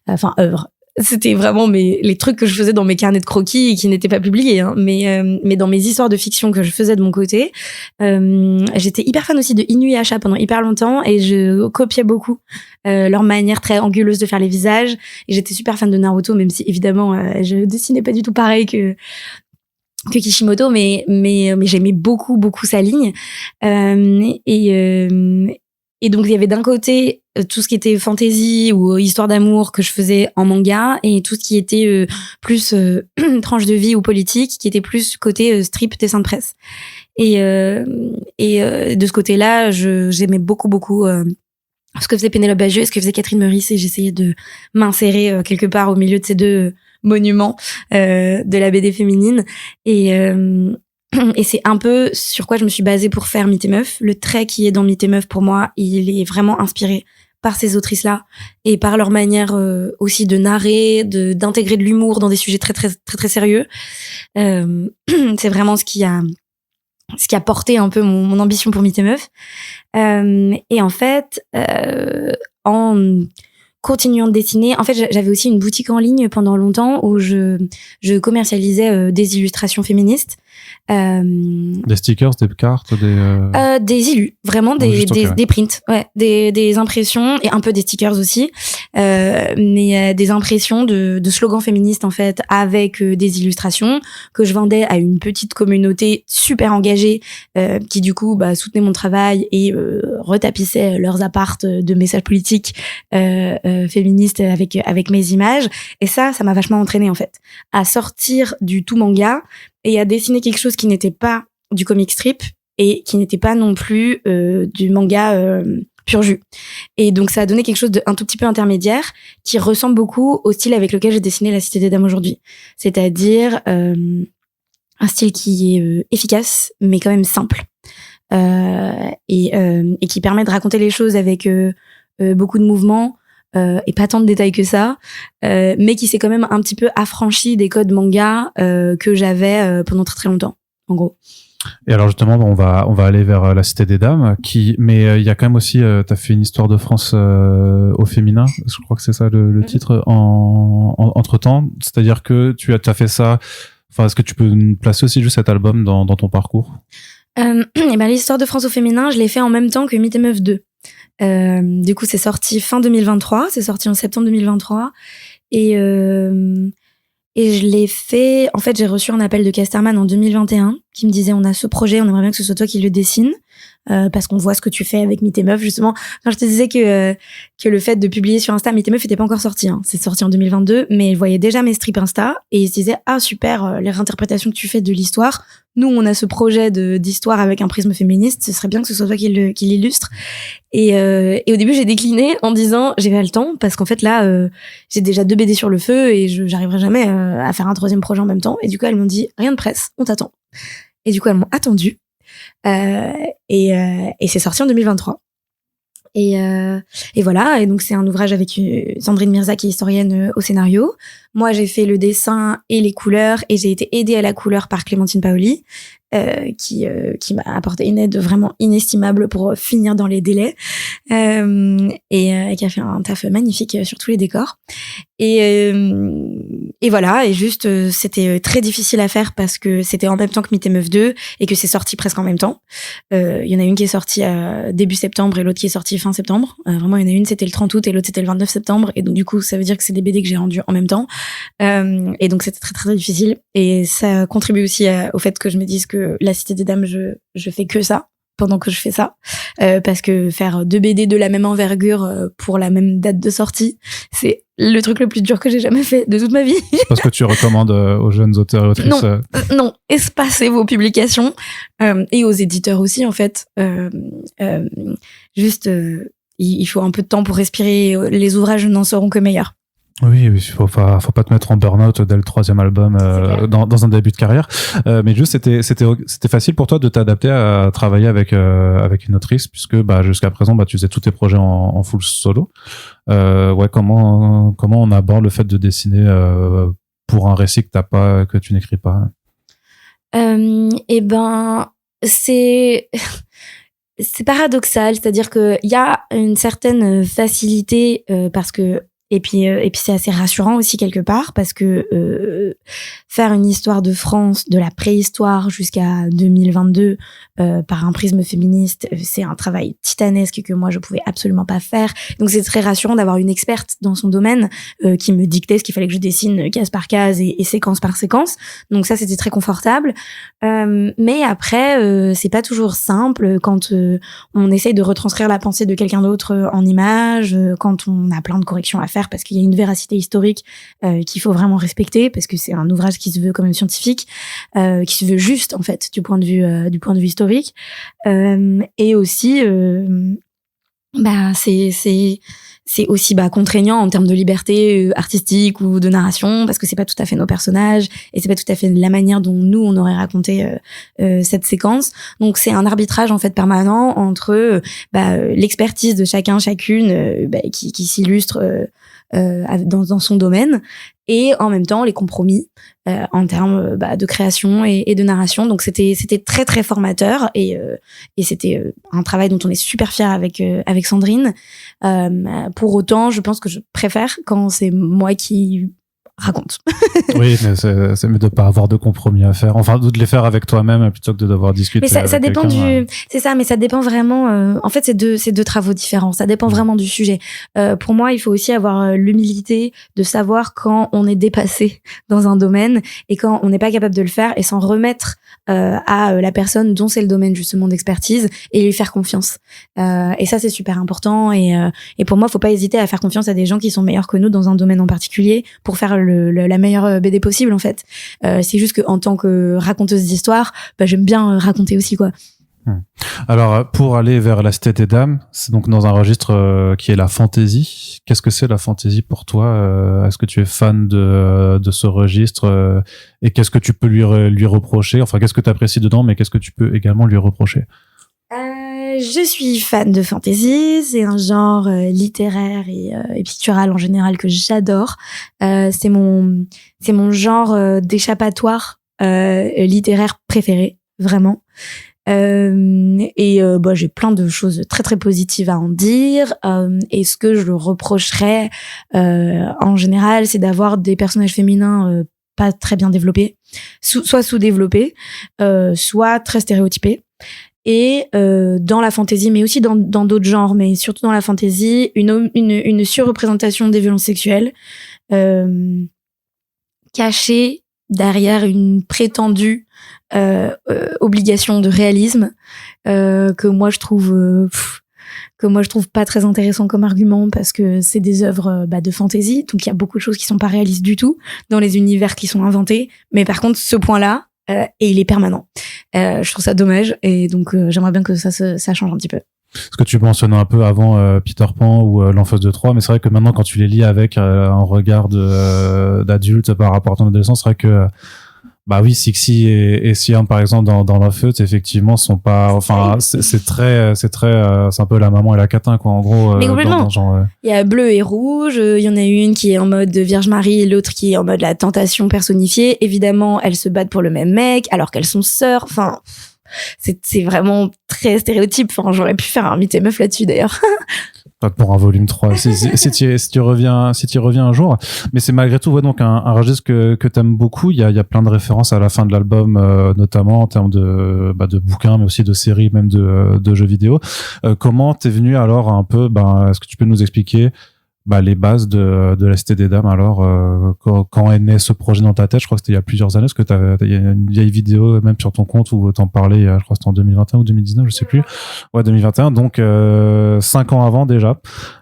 Speaker 2: Enfin, œuvres. C'était vraiment les trucs que je faisais dans mes carnets de croquis et qui n'étaient pas publiés, hein, mais dans mes histoires de fiction que je faisais de mon côté. J'étais hyper fan aussi de Inuyasha pendant hyper longtemps et je copiais beaucoup leur manière très anguleuse de faire les visages. Et j'étais super fan de Naruto, même si évidemment je dessinais pas du tout pareil que Kishimoto, mais j'aimais beaucoup sa ligne. Et donc, il y avait d'un côté tout ce qui était fantasy ou histoire d'amour que je faisais en manga et tout ce qui était plus tranche de vie ou politique qui était plus côté strip dessin de presse. Et de ce côté-là, j'aimais beaucoup ce que faisait Pénélope Bagieux et ce que faisait Catherine Meurice et j'essayais de m'insérer quelque part au milieu de ces deux monuments de la BD féminine. Et c'est un peu sur quoi je me suis basée pour faire Mythe et Meuf. Le trait qui est dans Mythe et Meuf, pour moi, il est vraiment inspiré par ces autrices-là et par leur manière aussi de narrer, d'intégrer de l'humour dans des sujets très sérieux. C'est vraiment ce qui a porté un peu mon ambition pour Mythe et Meuf. Et en fait, en continuant de dessiner, en fait, j'avais aussi une boutique en ligne pendant longtemps où je commercialisais des illustrations féministes.
Speaker 1: Des stickers, des cartes,
Speaker 2: des illus, vraiment des prints, ouais, des impressions et un peu des stickers aussi, mais des impressions de slogans féministes en fait, avec des illustrations que je vendais à une petite communauté super engagée qui du coup soutenait mon travail et retapissait leurs appartes de messages politiques féministes avec mes images. Et ça m'a vachement entraînée en fait à sortir du tout manga et à dessiner quelque chose qui n'était pas du comic strip et qui n'était pas non plus du manga pur jus. Et donc ça a donné quelque chose d'un tout petit peu intermédiaire qui ressemble beaucoup au style avec lequel j'ai dessiné La Cité des Dames aujourd'hui. C'est-à-dire un style qui est efficace mais quand même simple et qui permet de raconter les choses avec beaucoup de mouvements et pas tant de détails que ça, mais qui s'est quand même un petit peu affranchi des codes manga que j'avais pendant très très longtemps, en gros.
Speaker 1: Et alors justement, on va aller vers La Cité des Dames, mais il y a quand même aussi, t'as fait une histoire de France au féminin, je crois que c'est ça le titre, entre temps, c'est-à-dire que tu as fait ça. Enfin, est-ce que tu peux placer aussi juste cet album dans ton parcours?
Speaker 2: Et l'histoire de France au féminin, je l'ai fait en même temps que Mythe et Meuf 2. Du coup, c'est sorti fin 2023, c'est sorti en septembre 2023 et je l'ai fait. En fait, j'ai reçu un appel de Casterman en 2021 qui me disait on a ce projet, on aimerait bien que ce soit toi qui le dessine parce qu'on voit ce que tu fais avec Mythe et Meuf. Justement, quand je te disais que le fait de publier sur Insta, Mythe et Meuf était pas encore sorti, hein. C'est sorti en 2022, mais il voyait déjà mes strips Insta et il se disait ah super, les réinterprétations que tu fais de l'histoire. Nous, on a ce projet d'histoire avec un prisme féministe. Ce serait bien que ce soit toi qui l'illustre. Et au début, j'ai décliné en disant j'ai pas le temps parce qu'en fait là, j'ai déjà 2 BD sur le feu et j'arriverai jamais à faire un 3e projet en même temps. Et du coup, elles m'ont dit rien de presse, on t'attend. Et du coup, elles m'ont attendu. Et c'est sorti en 2023. Et voilà. Et donc c'est un ouvrage avec Sandrine Mirza qui est historienne au scénario. Moi j'ai fait le dessin et les couleurs et j'ai été aidée à la couleur par Clémentine Paoli qui m'a apporté une aide vraiment inestimable pour finir dans les délais et qui a fait un taf magnifique sur tous les décors et voilà. Et juste c'était très difficile à faire parce que c'était en même temps que Mythe et Meuf 2 et que c'est sorti presque en même temps. Il y en a une qui est sortie début septembre et l'autre qui est sortie fin septembre. Vraiment il y en a une c'était le 30 août et l'autre c'était le 29 septembre et donc du coup ça veut dire que c'est des BD que j'ai rendues en même temps. Et donc c'était très très difficile et ça contribue aussi au fait que je me dise que La Cité des Dames je fais que ça pendant que je fais ça parce que faire 2 BD de la même envergure pour la même date de sortie c'est le truc le plus dur que j'ai jamais fait de toute ma vie.
Speaker 1: C'est pas ce que tu recommandes aux jeunes auteurs et autrices?
Speaker 2: Non, espacez vos publications et aux éditeurs aussi en fait. Juste il faut un peu de temps pour respirer, les ouvrages n'en seront que meilleurs.
Speaker 1: Oui, il faut pas te mettre en burn-out dès le 3e album dans un début de carrière. Mais juste, c'était facile pour toi de t'adapter à travailler avec une autrice puisque jusqu'à présent tu faisais tous tes projets en full solo. Ouais, comment on aborde le fait de dessiner pour un récit que tu n'écris pas?
Speaker 2: C'est paradoxal, c'est-à-dire que il y a une certaine facilité parce que et puis c'est assez rassurant aussi quelque part parce que faire une histoire de France de la préhistoire jusqu'à 2022 par un prisme féministe, c'est un travail titanesque que moi je pouvais absolument pas faire. Donc c'est très rassurant d'avoir une experte dans son domaine qui me dictait ce qu'il fallait que je dessine case par case et séquence par séquence. Donc ça c'était très confortable. Mais après c'est pas toujours simple quand on essaye de retranscrire la pensée de quelqu'un d'autre en images, quand on a plein de corrections à faire parce qu'il y a une véracité historique qu'il faut vraiment respecter parce que c'est un ouvrage qui se veut quand même scientifique, qui se veut juste en fait du point de vue historique, et aussi c'est aussi contraignant en termes de liberté artistique ou de narration parce que c'est pas tout à fait nos personnages et c'est pas tout à fait la manière dont nous on aurait raconté cette séquence. Donc c'est un arbitrage en fait permanent entre l'expertise de chacune qui s'illustre dans son domaine et en même temps les compromis en termes de création et de narration. Donc c'était très très formateur et c'était un travail dont on est super fiers avec Sandrine. Pour autant, je pense que je préfère quand c'est moi qui raconte.
Speaker 1: Oui, mais c'est mieux de pas avoir de compromis à faire. Enfin, de les faire avec toi-même plutôt que de devoir discuter.
Speaker 2: Mais ça dépend c'est ça, mais ça dépend vraiment. En fait, c'est deux travaux différents. Ça dépend vraiment du sujet. Pour moi, il faut aussi avoir l'humilité de savoir quand on est dépassé dans un domaine et quand on n'est pas capable de le faire et s'en remettre à la personne dont c'est le domaine justement d'expertise et lui faire confiance. Et ça, c'est super important. Et pour moi, faut pas hésiter à faire confiance à des gens qui sont meilleurs que nous dans un domaine en particulier pour faire la meilleure BD possible en fait. C'est juste que en tant que raconteuse d'histoire, j'aime bien raconter aussi quoi.
Speaker 1: Alors pour aller vers la Cité des Dames, c'est donc dans un registre qui est la fantasy. Qu'est-ce que c'est la fantasy pour toi? Est-ce que tu es fan de ce registre et qu'est-ce que tu peux lui reprocher? Enfin, qu'est-ce que tu apprécies dedans, mais qu'est-ce que tu peux également lui reprocher?
Speaker 2: Je suis fan de fantasy, c'est un genre littéraire et pictural en général que j'adore. C'est mon genre d'échappatoire littéraire préféré, vraiment. J'ai plein de choses très très positives à en dire. Et ce que je reprocherais en général, c'est d'avoir des personnages féminins pas très bien développés, soit sous-développés, soit très stéréotypés. Et dans la fantasy, mais aussi dans d'autres genres, mais surtout dans la fantasy, une surreprésentation des violences sexuelles cachée derrière une prétendue obligation de réalisme que moi je trouve pas très intéressant comme argument parce que c'est des œuvres de fantasy, donc il y a beaucoup de choses qui sont pas réalistes du tout dans les univers qui sont inventés, mais par contre ce point-là et il est permanent. Je trouve ça dommage et donc j'aimerais bien que ça change un petit peu.
Speaker 1: Ce que tu mentionnais un peu avant Peter Pan ou l'Enfance de Troie, mais c'est vrai que maintenant quand tu les lis avec un regard d'adulte par rapport à ton adolescence, c'est vrai que oui, Sixi et Siam par exemple dans L'Enfeute effectivement sont pas, enfin c'est un peu la maman et la catin quoi en gros.
Speaker 2: Mais complètement. Il y a bleu et rouge, il y en a une qui est en mode Vierge Marie et l'autre qui est en mode la tentation personnifiée. Évidemment, elles se battent pour le même mec alors qu'elles sont sœurs. Enfin, c'est vraiment très stéréotype. Enfin, j'aurais pu faire un mythe et meuf là-dessus d'ailleurs.
Speaker 1: Pas pour un volume 3 si tu reviens un jour, mais c'est malgré tout donc un registre que t'aimes beaucoup. Il y a plein de références à la fin de l'album, notamment en termes de bouquins, mais aussi de séries, même de jeux vidéo. Comment t'es venu alors un peu, est-ce que tu peux nous expliquer les bases de la Cité des Dames alors, quand est né ce projet dans ta tête? Je crois que c'était il y a plusieurs années, parce que il y a une vieille vidéo même sur ton compte où t'en parlais, je crois que c'était en 2021 ou 2019, je sais plus. Ouais, 2021, donc 5 ans avant déjà.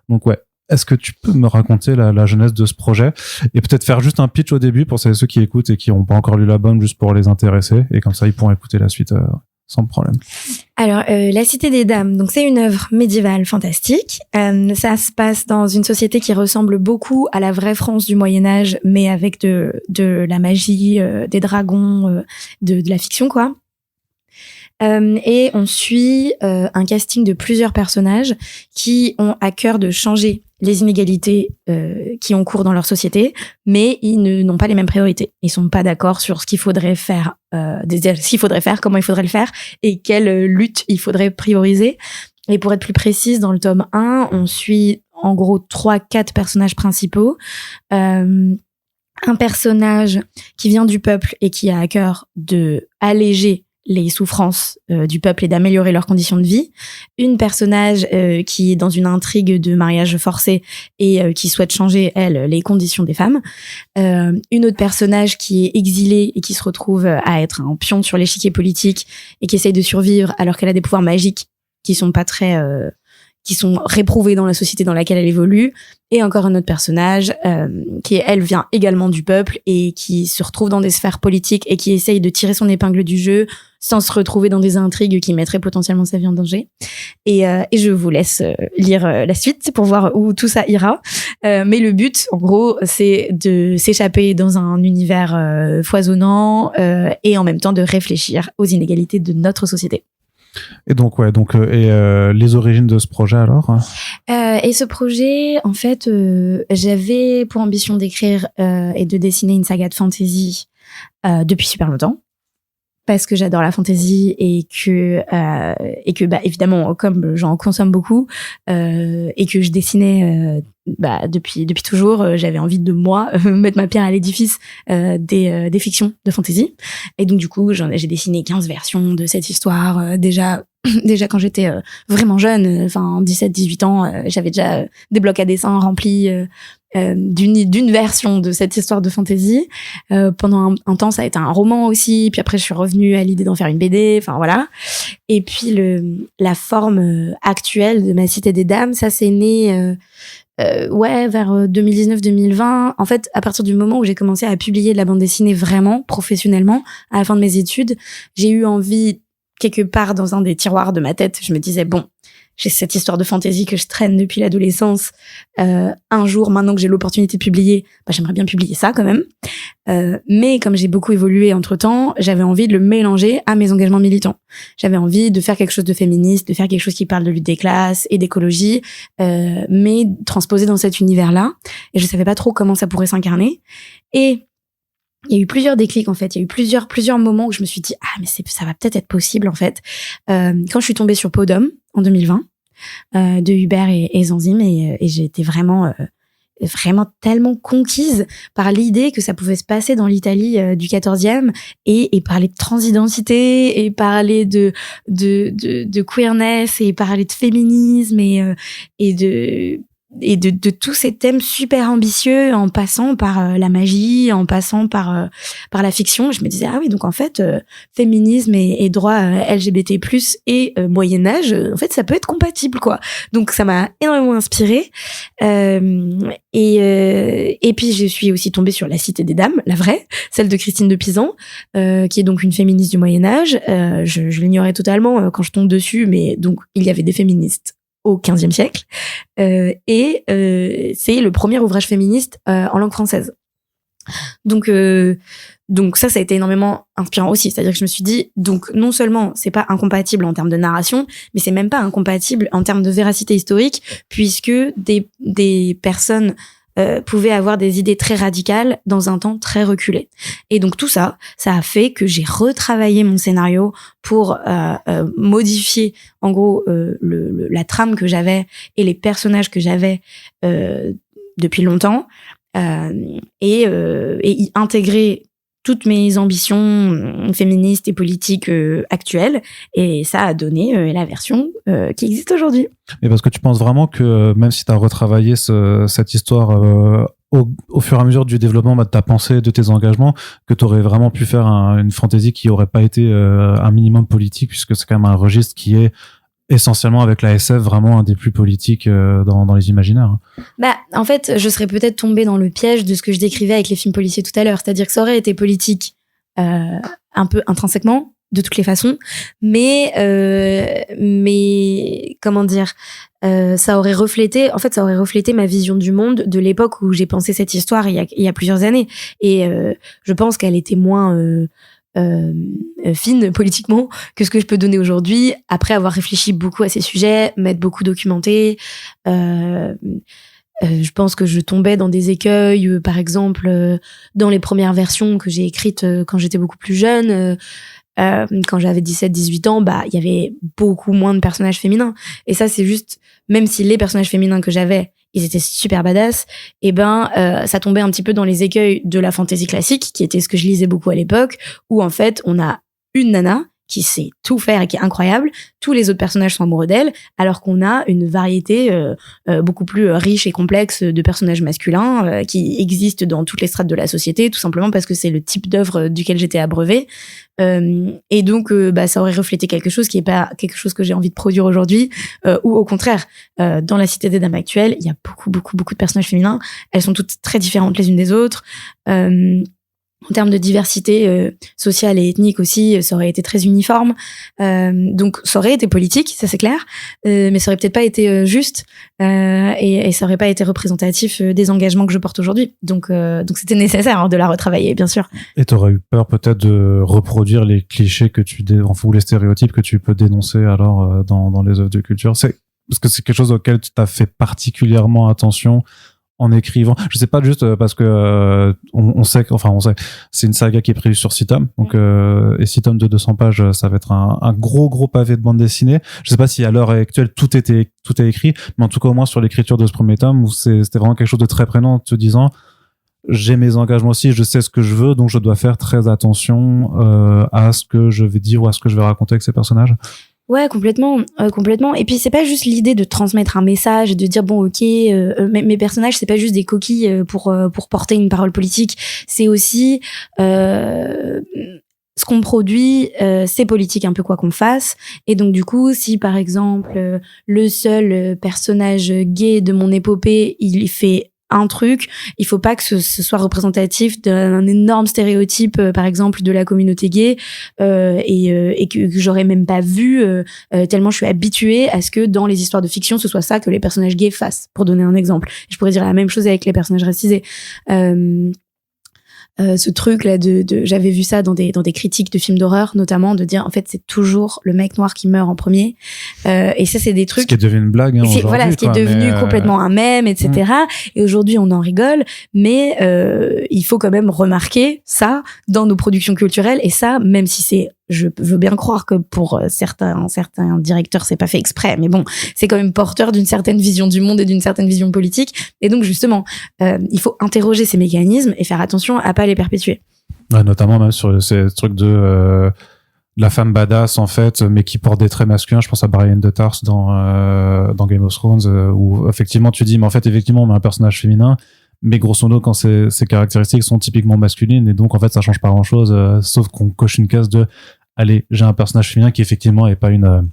Speaker 1: Donc ouais. Est-ce que tu peux me raconter la genèse de ce projet et peut-être faire juste un pitch au début pour ceux qui écoutent et qui n'ont pas encore lu l'album, juste pour les intéresser, et comme ça ils pourront écouter la suite sans problème.
Speaker 2: Alors, La Cité des Dames, donc c'est une œuvre médiévale fantastique. Ça se passe dans une société qui ressemble beaucoup à la vraie France du Moyen-Âge, mais avec de la magie, des dragons, de la fiction, quoi. Et on suit un casting de plusieurs personnages qui ont à cœur de changer les inégalités qui ont cours dans leur société, mais ils n'ont pas les mêmes priorités. Ils sont pas d'accord sur ce qu'il faudrait faire, comment il faudrait le faire, et quelle lutte il faudrait prioriser. Et pour être plus précise, dans le tome 1, on suit en gros 3-4 personnages principaux. Un personnage qui vient du peuple et qui a à cœur de alléger les souffrances du peuple et d'améliorer leurs conditions de vie. Une personnage qui est dans une intrigue de mariage forcé et qui souhaite changer, elle, les conditions des femmes. Une autre personnage qui est exilée et qui se retrouve à être un pion sur l'échiquier politique et qui essaye de survivre alors qu'elle a des pouvoirs magiques qui sont pas très... qui sont réprouvés dans la société dans laquelle elle évolue. Et encore un autre personnage qui, elle, vient également du peuple et qui se retrouve dans des sphères politiques et qui essaye de tirer son épingle du jeu sans se retrouver dans des intrigues qui mettraient potentiellement sa vie en danger. Et je vous laisse lire la suite pour voir où tout ça ira. Mais le but, en gros, c'est de s'échapper dans un univers foisonnant et en même temps de réfléchir aux inégalités de notre société.
Speaker 1: Et donc les origines de ce projet alors?
Speaker 2: Et ce projet, en fait, j'avais pour ambition d'écrire et de dessiner une saga de fantasy depuis super longtemps, parce que j'adore la fantasy et que évidemment, comme j'en consomme beaucoup et que je dessinais depuis toujours, j'avais envie de moi mettre ma pierre à l'édifice des fictions de fantasy. Et donc du coup, j'ai dessiné 15 versions de cette histoire déjà quand j'étais vraiment jeune, 17-18 ans, j'avais déjà des blocs à dessin remplis d'une version de cette histoire de fantasy. Pendant un temps, ça a été un roman aussi. Puis après, je suis revenue à l'idée d'en faire une BD. Enfin voilà. Et puis la forme actuelle de Ma Cité des Dames, ça c'est né vers 2019-2020. En fait, à partir du moment où j'ai commencé à publier de la bande dessinée vraiment professionnellement, à la fin de mes études, j'ai eu envie, quelque part dans un des tiroirs de ma tête, je me disais bon, j'ai cette histoire de fantaisie que je traîne depuis l'adolescence. Un jour, maintenant que j'ai l'opportunité de publier, j'aimerais bien publier ça quand même. Mais comme j'ai beaucoup évolué entre-temps, j'avais envie de le mélanger à mes engagements militants. J'avais envie de faire quelque chose de féministe, de faire quelque chose qui parle de lutte des classes et d'écologie, mais transposé dans cet univers-là. Et je savais pas trop comment ça pourrait s'incarner. Et il y a eu plusieurs déclics en fait. Il y a eu plusieurs moments où je me suis dit mais ça va peut-être être possible en fait. Quand je suis tombée sur Podum en 2020 de Hubert et Zanzim et j'ai été vraiment tellement conquise par l'idée que ça pouvait se passer dans l'Italie du 14e et parler de transidentité et parler de queerness et parler de féminisme et de tous ces thèmes super ambitieux en passant par la magie, en passant par la fiction. Je me disais oui, donc en fait féminisme et droit LGBT+ et Moyen-Âge, en fait ça peut être compatible quoi. Donc ça m'a énormément inspirée et puis je suis aussi tombée sur La Cité des Dames, la vraie, celle de Christine de Pisan, qui est donc une féministe du Moyen-Âge. Je l'ignorais totalement quand je tombe dessus, mais donc il y avait des féministes au XVe siècle, et c'est le premier ouvrage féministe en langue française. Donc ça a été énormément inspirant aussi. C'est-à-dire que je me suis dit, donc non seulement c'est pas incompatible en termes de narration, mais c'est même pas incompatible en termes de véracité historique, puisque des personnes pouvaient avoir des idées très radicales dans un temps très reculé. Et donc tout ça a fait que j'ai retravaillé mon scénario pour modifier en gros la trame que j'avais et les personnages que j'avais depuis longtemps et y intégrer toutes mes ambitions féministes et politiques actuelles, et ça a donné la version qui existe aujourd'hui.
Speaker 1: Et parce que tu penses vraiment que même si tu as retravaillé cette histoire au fur et à mesure du développement de ta pensée, de tes engagements, que tu aurais vraiment pu faire une fantaisie qui aurait pas été un minimum politique, puisque c'est quand même un registre qui est essentiellement avec la SF vraiment un des plus politiques dans les imaginaires.
Speaker 2: En fait, je serais peut-être tombée dans le piège de ce que je décrivais avec les films policiers tout à l'heure, c'est-à-dire que ça aurait été politique un peu intrinsèquement, de toutes les façons, mais comment dire, ça aurait reflété ma vision du monde de l'époque où j'ai pensé cette histoire il y a plusieurs années, et je pense qu'elle était moins fine politiquement que ce que je peux donner aujourd'hui, après avoir réfléchi beaucoup à ces sujets, m'être beaucoup documentée. Je pense que je tombais dans des écueils, par exemple, dans les premières versions que j'ai écrites quand j'étais beaucoup plus jeune. Quand j'avais 17-18 ans, il y avait beaucoup moins de personnages féminins. Et ça, c'est juste, même si les personnages féminins que j'avais, ils étaient super badass, ça tombait un petit peu dans les écueils de la fantasy classique, qui était ce que je lisais beaucoup à l'époque, où en fait, on a une nana qui sait tout faire et qui est incroyable, tous les autres personnages sont amoureux d'elle, alors qu'on a une variété beaucoup plus riche et complexe de personnages masculins qui existent dans toutes les strates de la société, tout simplement parce que c'est le type d'œuvre duquel j'étais abreuvée. Et donc ça aurait reflété quelque chose qui est pas quelque chose que j'ai envie de produire aujourd'hui, ou au contraire, dans La Cité des Dames actuelle, il y a beaucoup de personnages féminins, elles sont toutes très différentes les unes des autres. En termes de diversité sociale et ethnique aussi, ça aurait été très uniforme. Donc ça aurait été politique, ça c'est clair, mais ça aurait peut-être pas été juste, et ça aurait pas été représentatif des engagements que je porte aujourd'hui. Donc c'était nécessaire de la retravailler, bien sûr. Et
Speaker 1: t'aurais eu peur peut-être de reproduire les clichés ou les stéréotypes que tu peux dénoncer alors dans les œuvres de culture. Parce que c'est quelque chose auquel tu t'as fait particulièrement attention en écrivant. Je sais pas juste parce que on sait, c'est une saga qui est prévue sur 6 tomes. Donc et 6 tomes de 200 pages, ça va être un gros pavé de bande dessinée. Je sais pas si à l'heure actuelle tout est écrit, mais en tout cas au moins sur l'écriture de ce premier tome où c'était vraiment quelque chose de très prenant, en te disant j'ai mes engagements aussi, je sais ce que je veux, donc je dois faire très attention à ce que je vais dire ou à ce que je vais raconter avec ces personnages.
Speaker 2: Ouais, complètement. Et puis c'est pas juste l'idée de transmettre un message et de dire bon ok, mes personnages c'est pas juste des coquilles pour porter une parole politique. C'est aussi ce qu'on produit, c'est politique un peu quoi qu'on fasse. Et donc du coup, si par exemple le seul personnage gay de mon épopée, il fait un truc, il faut pas que ce soit représentatif d'un énorme stéréotype, par exemple de la communauté gay, et que j'aurais même pas vu, tellement je suis habituée à ce que dans les histoires de fiction ce soit ça que les personnages gays fassent, pour donner un exemple. Je pourrais dire la même chose avec les personnages racisés. Ce truc là j'avais vu ça dans des critiques de films d'horreur notamment, de dire en fait c'est toujours le mec noir qui meurt en premier, et ça c'est des trucs
Speaker 1: ce qui est devenu une blague
Speaker 2: ce qui est devenu complètement un mème, etc. Et aujourd'hui on en rigole, mais il faut quand même remarquer ça dans nos productions culturelles, et ça même si je veux bien croire que pour certains directeurs c'est pas fait exprès, mais bon, c'est quand même porteur d'une certaine vision du monde et d'une certaine vision politique. Et donc justement, il faut interroger ces mécanismes et faire attention à pas les perpétuer.
Speaker 1: Ouais, notamment même sur ces trucs de la femme badass en fait, mais qui porte des traits masculins. Je pense à Brienne de Tarth dans Game of Thrones, où effectivement tu dis mais en fait effectivement on met un personnage féminin, mais grosso modo quand ces caractéristiques sont typiquement masculines, et donc en fait ça change pas grand chose, sauf qu'on coche une case de allez, j'ai un personnage féminin qui effectivement est pas une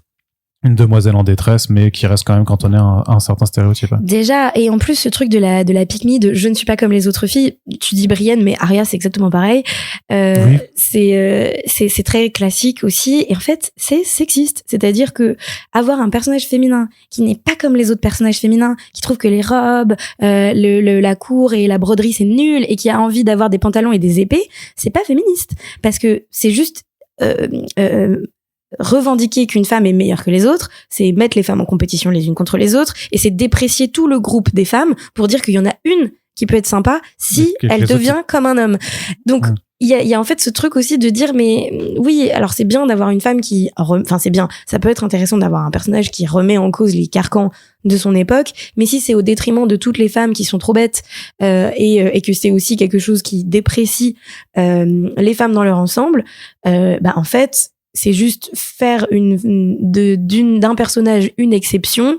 Speaker 1: demoiselle en détresse, mais qui reste quand même cantonné à un certain stéréotype.
Speaker 2: Déjà, et en plus ce truc de la pick-me, de je ne suis pas comme les autres filles, tu dis Brienne, mais Arya c'est exactement pareil. Oui. C'est très classique aussi, et en fait c'est sexiste, c'est-à-dire que avoir un personnage féminin qui n'est pas comme les autres personnages féminins, qui trouve que les robes, la cour et la broderie c'est nul, et qui a envie d'avoir des pantalons et des épées, c'est pas féministe, parce que c'est juste revendiquer qu'une femme est meilleure que les autres, c'est mettre les femmes en compétition les unes contre les autres, et c'est déprécier tout le groupe des femmes pour dire qu'il y en a une qui peut être sympa si elle devient comme un homme. Donc il y a en fait ce truc aussi de dire mais oui, alors c'est bien d'avoir une femme c'est bien, ça peut être intéressant d'avoir un personnage qui remet en cause les carcans de son époque, mais si c'est au détriment de toutes les femmes qui sont trop bêtes, et que c'est aussi quelque chose qui déprécie les femmes dans leur ensemble, en fait c'est juste faire d'un personnage une exception,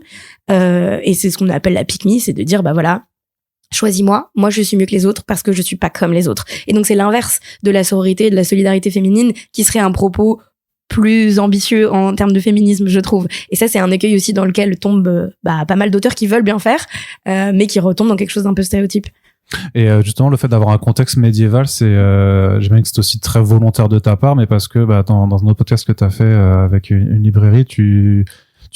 Speaker 2: et c'est ce qu'on appelle la pick-me, c'est de dire voilà, choisis-moi, moi je suis mieux que les autres parce que je suis pas comme les autres. Et donc c'est l'inverse de la sororité, de la solidarité féminine, qui serait un propos plus ambitieux en termes de féminisme, je trouve. Et ça c'est un écueil aussi dans lequel tombent pas mal d'auteurs qui veulent bien faire, mais qui retombent dans quelque chose d'un peu stéréotype.
Speaker 1: Et justement, le fait d'avoir un contexte médiéval, j'imagine que c'est aussi très volontaire de ta part, mais parce que dans un autre podcast que tu as fait avec une librairie, tu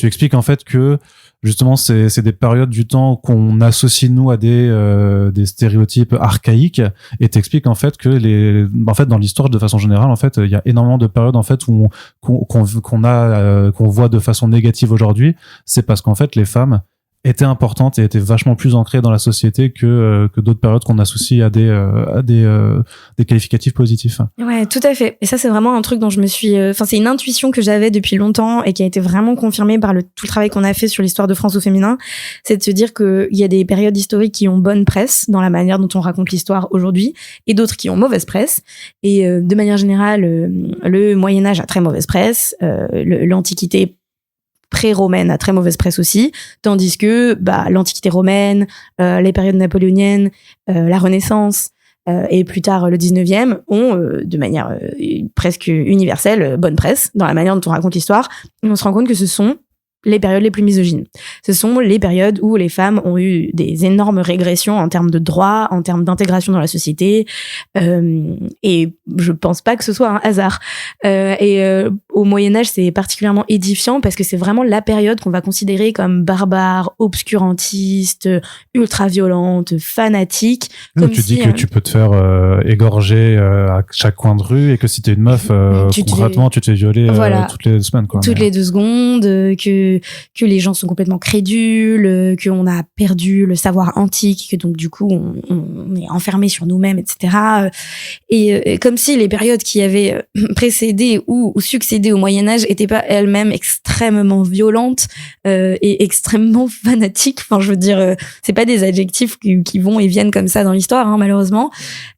Speaker 1: expliques en fait que justement c'est des périodes du temps qu'on associe nous à des stéréotypes archaïques, et t'expliques en fait que dans l'histoire de façon générale en fait il y a énormément de périodes en fait où qu'on voit de façon négative aujourd'hui, c'est parce qu'en fait les femmes était importante et était vachement plus ancrée dans la société que d'autres périodes qu'on associe à des qualificatifs positifs.
Speaker 2: Ouais, tout à fait. Et ça, c'est vraiment un truc dont je me suis... c'est une intuition que j'avais depuis longtemps et qui a été vraiment confirmée par tout le travail qu'on a fait sur l'histoire de France au féminin. C'est de se dire qu'il y a des périodes historiques qui ont bonne presse dans la manière dont on raconte l'histoire aujourd'hui, et d'autres qui ont mauvaise presse. Et de manière générale, le Moyen-Âge a très mauvaise presse, l'Antiquité pré-romaine a très mauvaise presse aussi, tandis que l'Antiquité romaine, les périodes napoléoniennes, la Renaissance et plus tard le 19e ont de manière presque universelle bonne presse dans la manière dont on raconte l'histoire. Et on se rend compte que ce sont les périodes les plus misogynes. Ce sont les périodes où les femmes ont eu des énormes régressions en termes de droits, en termes d'intégration dans la société, et je pense pas que ce soit un hasard. Et au Moyen-Âge, c'est particulièrement édifiant parce que c'est vraiment la période qu'on va considérer comme barbare, obscurantiste, ultra-violente, fanatique.
Speaker 1: Oui, tu dis que tu peux te faire égorger à chaque coin de rue et que si t'es une meuf, concrètement, tu te fais violer toutes les semaines.
Speaker 2: Toutes les 2 secondes, que les gens sont complètement crédules, qu'on a perdu le savoir antique, que donc du coup on est enfermé sur nous-mêmes, etc. Et comme si les périodes qui avaient précédé ou succédé au Moyen-Âge étaient pas elles-mêmes extrêmement violentes et extrêmement fanatiques. Enfin, je veux dire, c'est pas des adjectifs qui vont et viennent comme ça dans l'histoire, hein, malheureusement.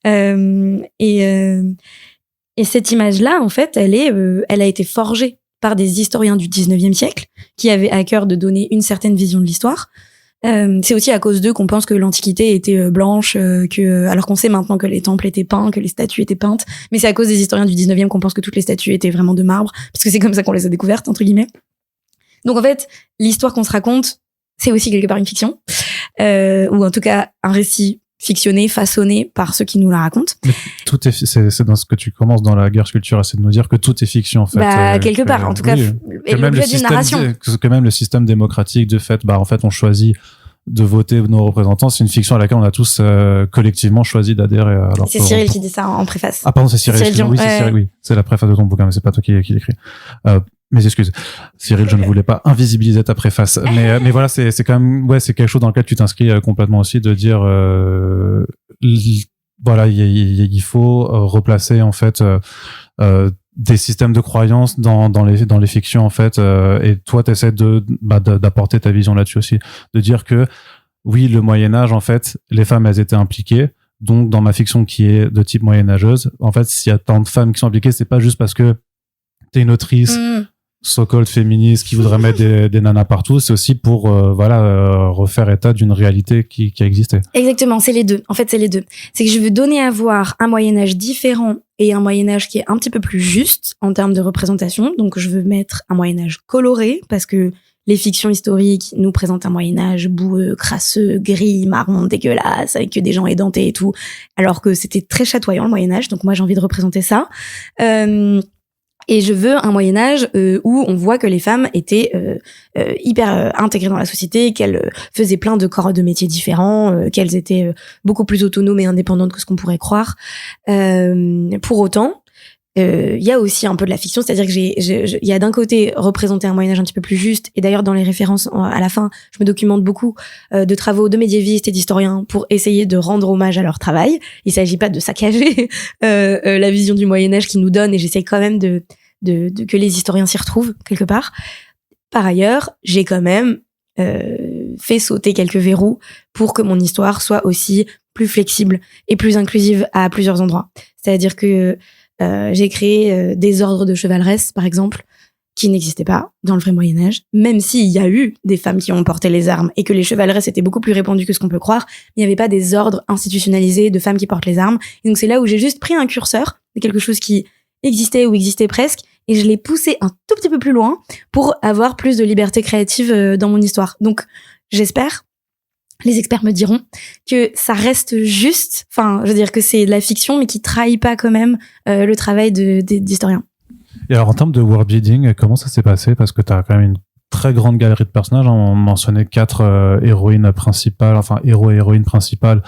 Speaker 2: Et cette image-là, en fait, elle a été forgée par des historiens du 19e siècle qui avaient à cœur de donner une certaine vision de l'histoire. C'est aussi à cause d'eux qu'on pense que l'Antiquité était blanche, alors qu'on sait maintenant que les temples étaient peints, que les statues étaient peintes, mais c'est à cause des historiens du 19e qu'on pense que toutes les statues étaient vraiment de marbre, parce que c'est comme ça qu'on les a découvertes, entre guillemets. Donc en fait, l'histoire qu'on se raconte, c'est aussi quelque part une fiction, ou en tout cas un récit fictionné, façonné par ceux qui nous la racontent.
Speaker 1: Mais tout c'est dans ce que tu commences dans la guerre culture, c'est de nous dire que tout est fiction, en fait.
Speaker 2: Quelque part, en tout cas, et l'objet d'une narration.
Speaker 1: Que même le système démocratique, de fait, en fait, on choisit de voter nos représentants, c'est une fiction à laquelle on a tous collectivement choisi d'adhérer.
Speaker 2: C'est Cyril qui dit ça en préface.
Speaker 1: Ah pardon, c'est Cyril. Oui, c'est Cyril, oui. C'est la préface de ton bouquin, mais c'est pas toi qui l'écris. Mes excuses. Cyril, je ne voulais pas invisibiliser ta préface. Mais voilà, c'est quand même, c'est quelque chose dans lequel tu t'inscris complètement aussi, de dire, voilà, il faut replacer, en fait, des systèmes de croyances dans les fictions, en fait, et toi, t'essaies d'apporter ta vision là-dessus aussi. De dire que, oui, le Moyen-Âge, en fait, les femmes, elles étaient impliquées. Donc, dans ma fiction qui est de type moyenâgeuse, en fait, s'il y a tant de femmes qui sont impliquées, c'est pas juste parce que t'es une autrice, so-called féministe qui voudrait mettre des nanas partout, c'est aussi pour refaire état d'une réalité qui a existé.
Speaker 2: Exactement, c'est les deux. En fait, c'est les deux. C'est que je veux donner à voir un Moyen-Âge différent et un Moyen-Âge qui est un petit peu plus juste en termes de représentation. Donc, je veux mettre un Moyen-Âge coloré parce que les fictions historiques nous présentent un Moyen-Âge boueux, crasseux, gris, marron, dégueulasse, avec que des gens édentés et tout, alors que c'était très chatoyant le Moyen-Âge. Donc, moi, j'ai envie de représenter ça. Et je veux un Moyen-Âge où on voit que les femmes étaient hyper intégrées dans la société, qu'elles faisaient plein de corps de métiers différents, qu'elles étaient beaucoup plus autonomes et indépendantes que ce qu'on pourrait croire. Pour autant, il y a aussi un peu de la fiction, c'est-à-dire que il y a d'un côté représenter un Moyen-Âge un petit peu plus juste, et d'ailleurs dans les références à la fin, je me documente beaucoup de travaux de médiévistes et d'historiens pour essayer de rendre hommage à leur travail. Il s'agit pas de saccager la vision du Moyen-Âge qu'ils nous donnent, et j'essaie quand même de que les historiens s'y retrouvent quelque part. Par ailleurs, j'ai quand même fait sauter quelques verrous pour que mon histoire soit aussi plus flexible et plus inclusive à plusieurs endroits. C'est-à-dire que j'ai créé des ordres de chevaleresses, par exemple, qui n'existaient pas dans le vrai Moyen-Âge, même s'il y a eu des femmes qui ont porté les armes et que les chevaleresses étaient beaucoup plus répandues que ce qu'on peut croire, il n'y avait pas des ordres institutionnalisés de femmes qui portent les armes. Et donc c'est là où j'ai juste pris un curseur de quelque chose qui existait ou existait presque, et je l'ai poussé un tout petit peu plus loin pour avoir plus de liberté créative dans mon histoire. Donc j'espère, les experts me diront, que ça reste juste, enfin, je veux dire que c'est de la fiction, mais qui trahit pas quand même le travail d'historiens. Et
Speaker 1: alors, en termes de world building, comment ça s'est passé? Parce que tu as quand même une très grande galerie de personnages. On mentionnait 4 héroïnes principales, enfin héros et héroïnes principales.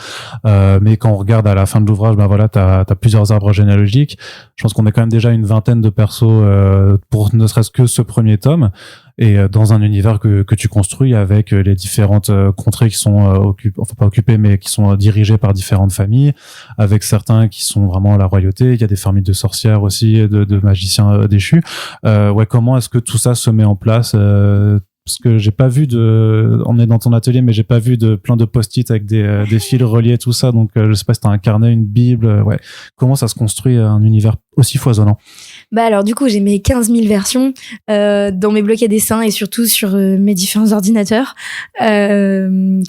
Speaker 1: Mais quand on regarde à la fin de l'ouvrage, t'as plusieurs arbres généalogiques. Je pense qu'on est quand même déjà une vingtaine de persos pour ne serait-ce que ce premier tome. Et dans un univers que tu construis avec les différentes contrées qui sont pas occupées, mais qui sont dirigées par différentes familles, avec certains qui sont vraiment la royauté. Il y a des familles de sorcières aussi, de magiciens déchus. Comment est-ce que tout ça se met en place? Parce que j'ai pas vu on est dans ton atelier, mais j'ai pas vu de plein de post-it avec des fils reliés, tout ça. Donc, je sais pas si t'as un carnet, une bible, Comment ça se construit un univers aussi foisonnant?
Speaker 2: Alors, du coup, j'ai mes 15 000 versions, dans mes blocs à dessin et surtout sur mes différents ordinateurs,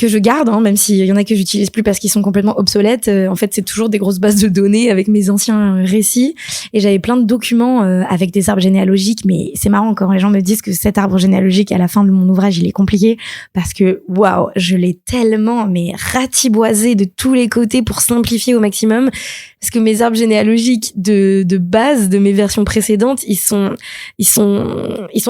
Speaker 2: je garde, hein, même s'il y en a que j'utilise plus parce qu'ils sont complètement obsolètes. En fait, c'est toujours des grosses bases de données avec mes anciens récits. Et j'avais plein de documents avec des arbres généalogiques. Mais c'est marrant quand les gens me disent que cet arbre généalogique à la fin de mon ouvrage, il est compliqué parce que waouh, je l'ai tellement ratiboisé de tous les côtés pour simplifier au maximum. Parce que mes arbres généalogiques de base de mes versions précédentes, ils sont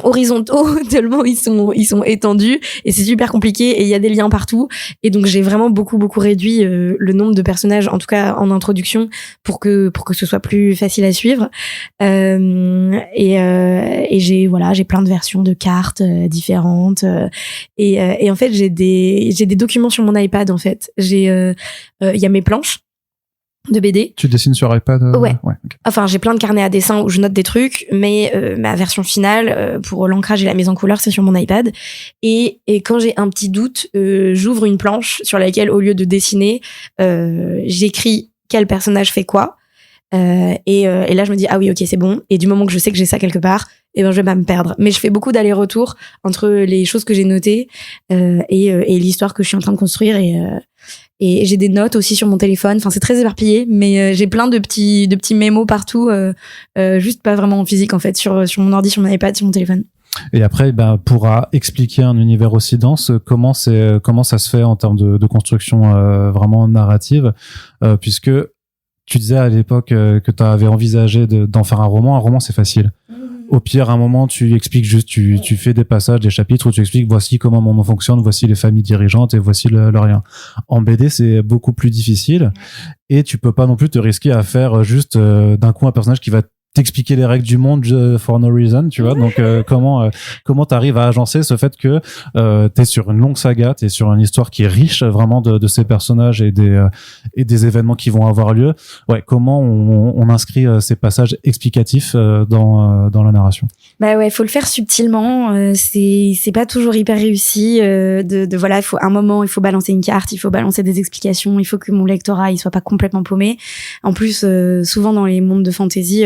Speaker 2: horizontaux tellement ils sont étendus et c'est super compliqué et il y a des liens partout. Et donc j'ai vraiment beaucoup réduit le nombre de personnages, en tout cas en introduction, pour que ce soit plus facile à suivre. Et j'ai plein de versions de cartes différentes. Et en fait j'ai des documents sur mon iPad en fait. Il y a mes planches de BD.
Speaker 1: Tu dessines sur iPad?
Speaker 2: Ouais.
Speaker 1: Okay.
Speaker 2: Enfin, j'ai plein de carnets à dessin où je note des trucs, mais ma version finale pour l'ancrage et la mise en couleur, c'est sur mon iPad. Et quand j'ai un petit doute, j'ouvre une planche sur laquelle, au lieu de dessiner, j'écris quel personnage fait quoi. Et là, je me dis ah oui, ok, c'est bon. Et du moment que je sais que j'ai ça quelque part, je vais pas me perdre. Mais je fais beaucoup d'allers-retours entre les choses que j'ai notées et l'histoire que je suis en train de construire et j'ai des notes aussi sur mon téléphone. Enfin, c'est très éparpillé, mais j'ai plein de petits mémos partout, juste pas vraiment en physique en fait, sur mon ordi, sur mon iPad, sur mon téléphone.
Speaker 1: Et après, pour expliquer un univers aussi dense, comment ça se fait en termes de construction vraiment narrative, puisque tu disais à l'époque que tu avais envisagé d'en faire un roman. Un roman, c'est facile. Au pire, à un moment, tu expliques juste, tu fais des passages, des chapitres où tu expliques voici comment mon nom fonctionne, voici les familles dirigeantes et voici le lien. En BD, c'est beaucoup plus difficile et tu peux pas non plus te risquer à faire juste d'un coup un personnage qui va t'expliquer les règles du monde for no reason, tu vois. Donc comment t'arrives à agencer ce fait que t'es sur une longue saga, t'es sur une histoire qui est riche vraiment de ces personnages et des événements qui vont avoir lieu. Ouais, comment on inscrit ces passages explicatifs dans la narration?
Speaker 2: Bah ouais, faut le faire subtilement. C'est pas toujours hyper réussi. Voilà, il faut un moment, il faut balancer une carte, il faut balancer des explications, il faut que mon lectorat il soit pas complètement paumé. En plus, souvent dans les mondes de fantasy,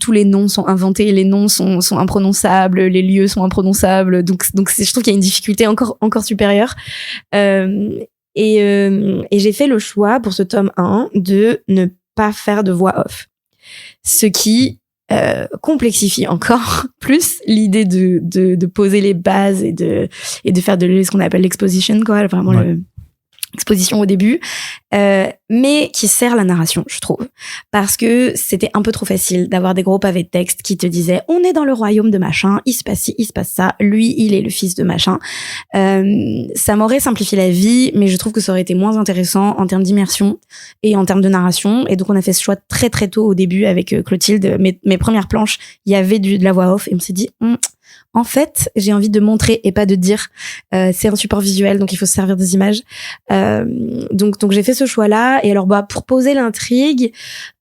Speaker 2: tous les noms sont inventés, les noms sont imprononçables, les lieux sont imprononçables. Donc je trouve qu'il y a une difficulté encore supérieure. Et j'ai fait le choix pour ce tome 1 de ne pas faire de voix off. Ce qui complexifie encore plus l'idée de poser les bases et de faire de ce qu'on appelle l'exposition, quoi, vraiment exposition au début, mais qui sert la narration, je trouve, parce que c'était un peu trop facile d'avoir des gros pavés de texte qui te disaient on est dans le royaume de machin, il se passe ci, il se passe ça, lui il est le fils de machin. Ça m'aurait simplifié la vie, mais je trouve que ça aurait été moins intéressant en termes d'immersion et en termes de narration, et donc on a fait ce choix très très tôt au début avec Clotilde. Mes premières planches, il y avait de la voix off et on s'est dit en fait, j'ai envie de montrer et pas de dire. C'est un support visuel, donc il faut se servir des images. Donc j'ai fait ce choix-là. Et alors, pour poser l'intrigue,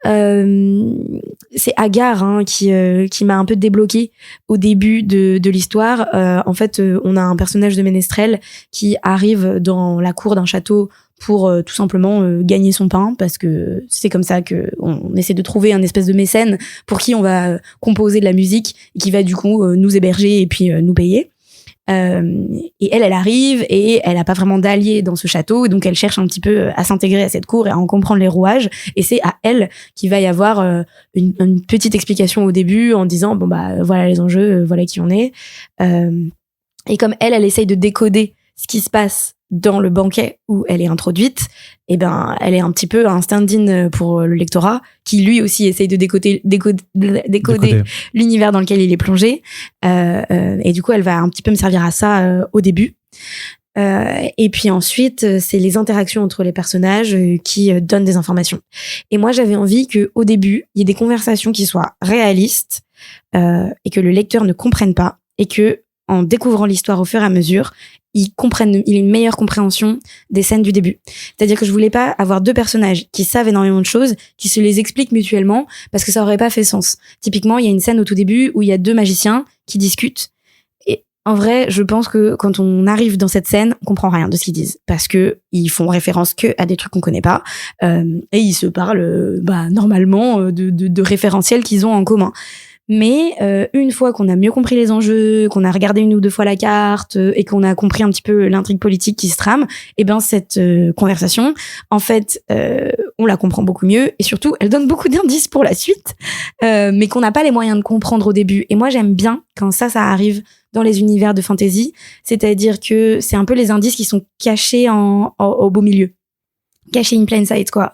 Speaker 2: c'est Agar qui m'a un peu débloqué au début de l'histoire. En fait, on a un personnage de ménestrel qui arrive dans la cour d'un château pour tout simplement gagner son pain, parce que c'est comme ça que on essaie de trouver un espèce de mécène pour qui on va composer de la musique et qui va du coup nous héberger et puis nous payer. Et elle arrive et elle a pas vraiment d'alliés dans ce château, et donc elle cherche un petit peu à s'intégrer à cette cour et à en comprendre les rouages, et c'est à elle qu'il va y avoir une petite explication au début en disant voilà les enjeux, voilà qui on est, et comme elle essaye de décoder ce qui se passe dans le banquet où elle est introduite, elle est un petit peu un stand-in pour le lectorat qui lui aussi essaye de décoder l'univers dans lequel il est plongé, et du coup elle va un petit peu me servir à ça au début. Et puis ensuite, c'est les interactions entre les personnages qui donnent des informations. Et moi, j'avais envie que au début, il y ait des conversations qui soient réalistes, et que le lecteur ne comprenne pas, et que en découvrant l'histoire au fur et à mesure, il ait une meilleure compréhension des scènes du début. C'est-à-dire que je voulais pas avoir deux personnages qui savent énormément de choses, qui se les expliquent mutuellement, parce que ça aurait pas fait sens. Typiquement, il y a une scène au tout début où il y a deux magiciens qui discutent. Et en vrai, je pense que quand on arrive dans cette scène, on comprend rien de ce qu'ils disent, parce que ils font référence que à des trucs qu'on connaît pas, et ils se parlent normalement de référentiels qu'ils ont en commun. Mais une fois qu'on a mieux compris les enjeux, qu'on a regardé 1 ou 2 fois la carte et qu'on a compris un petit peu l'intrigue politique qui se trame, et ben cette conversation, en fait, on la comprend beaucoup mieux et surtout, elle donne beaucoup d'indices pour la suite, mais qu'on n'a pas les moyens de comprendre au début. Et moi, j'aime bien quand ça arrive dans les univers de fantasy, c'est-à-dire que c'est un peu les indices qui sont cachés au beau milieu. Caché in plain sight, quoi.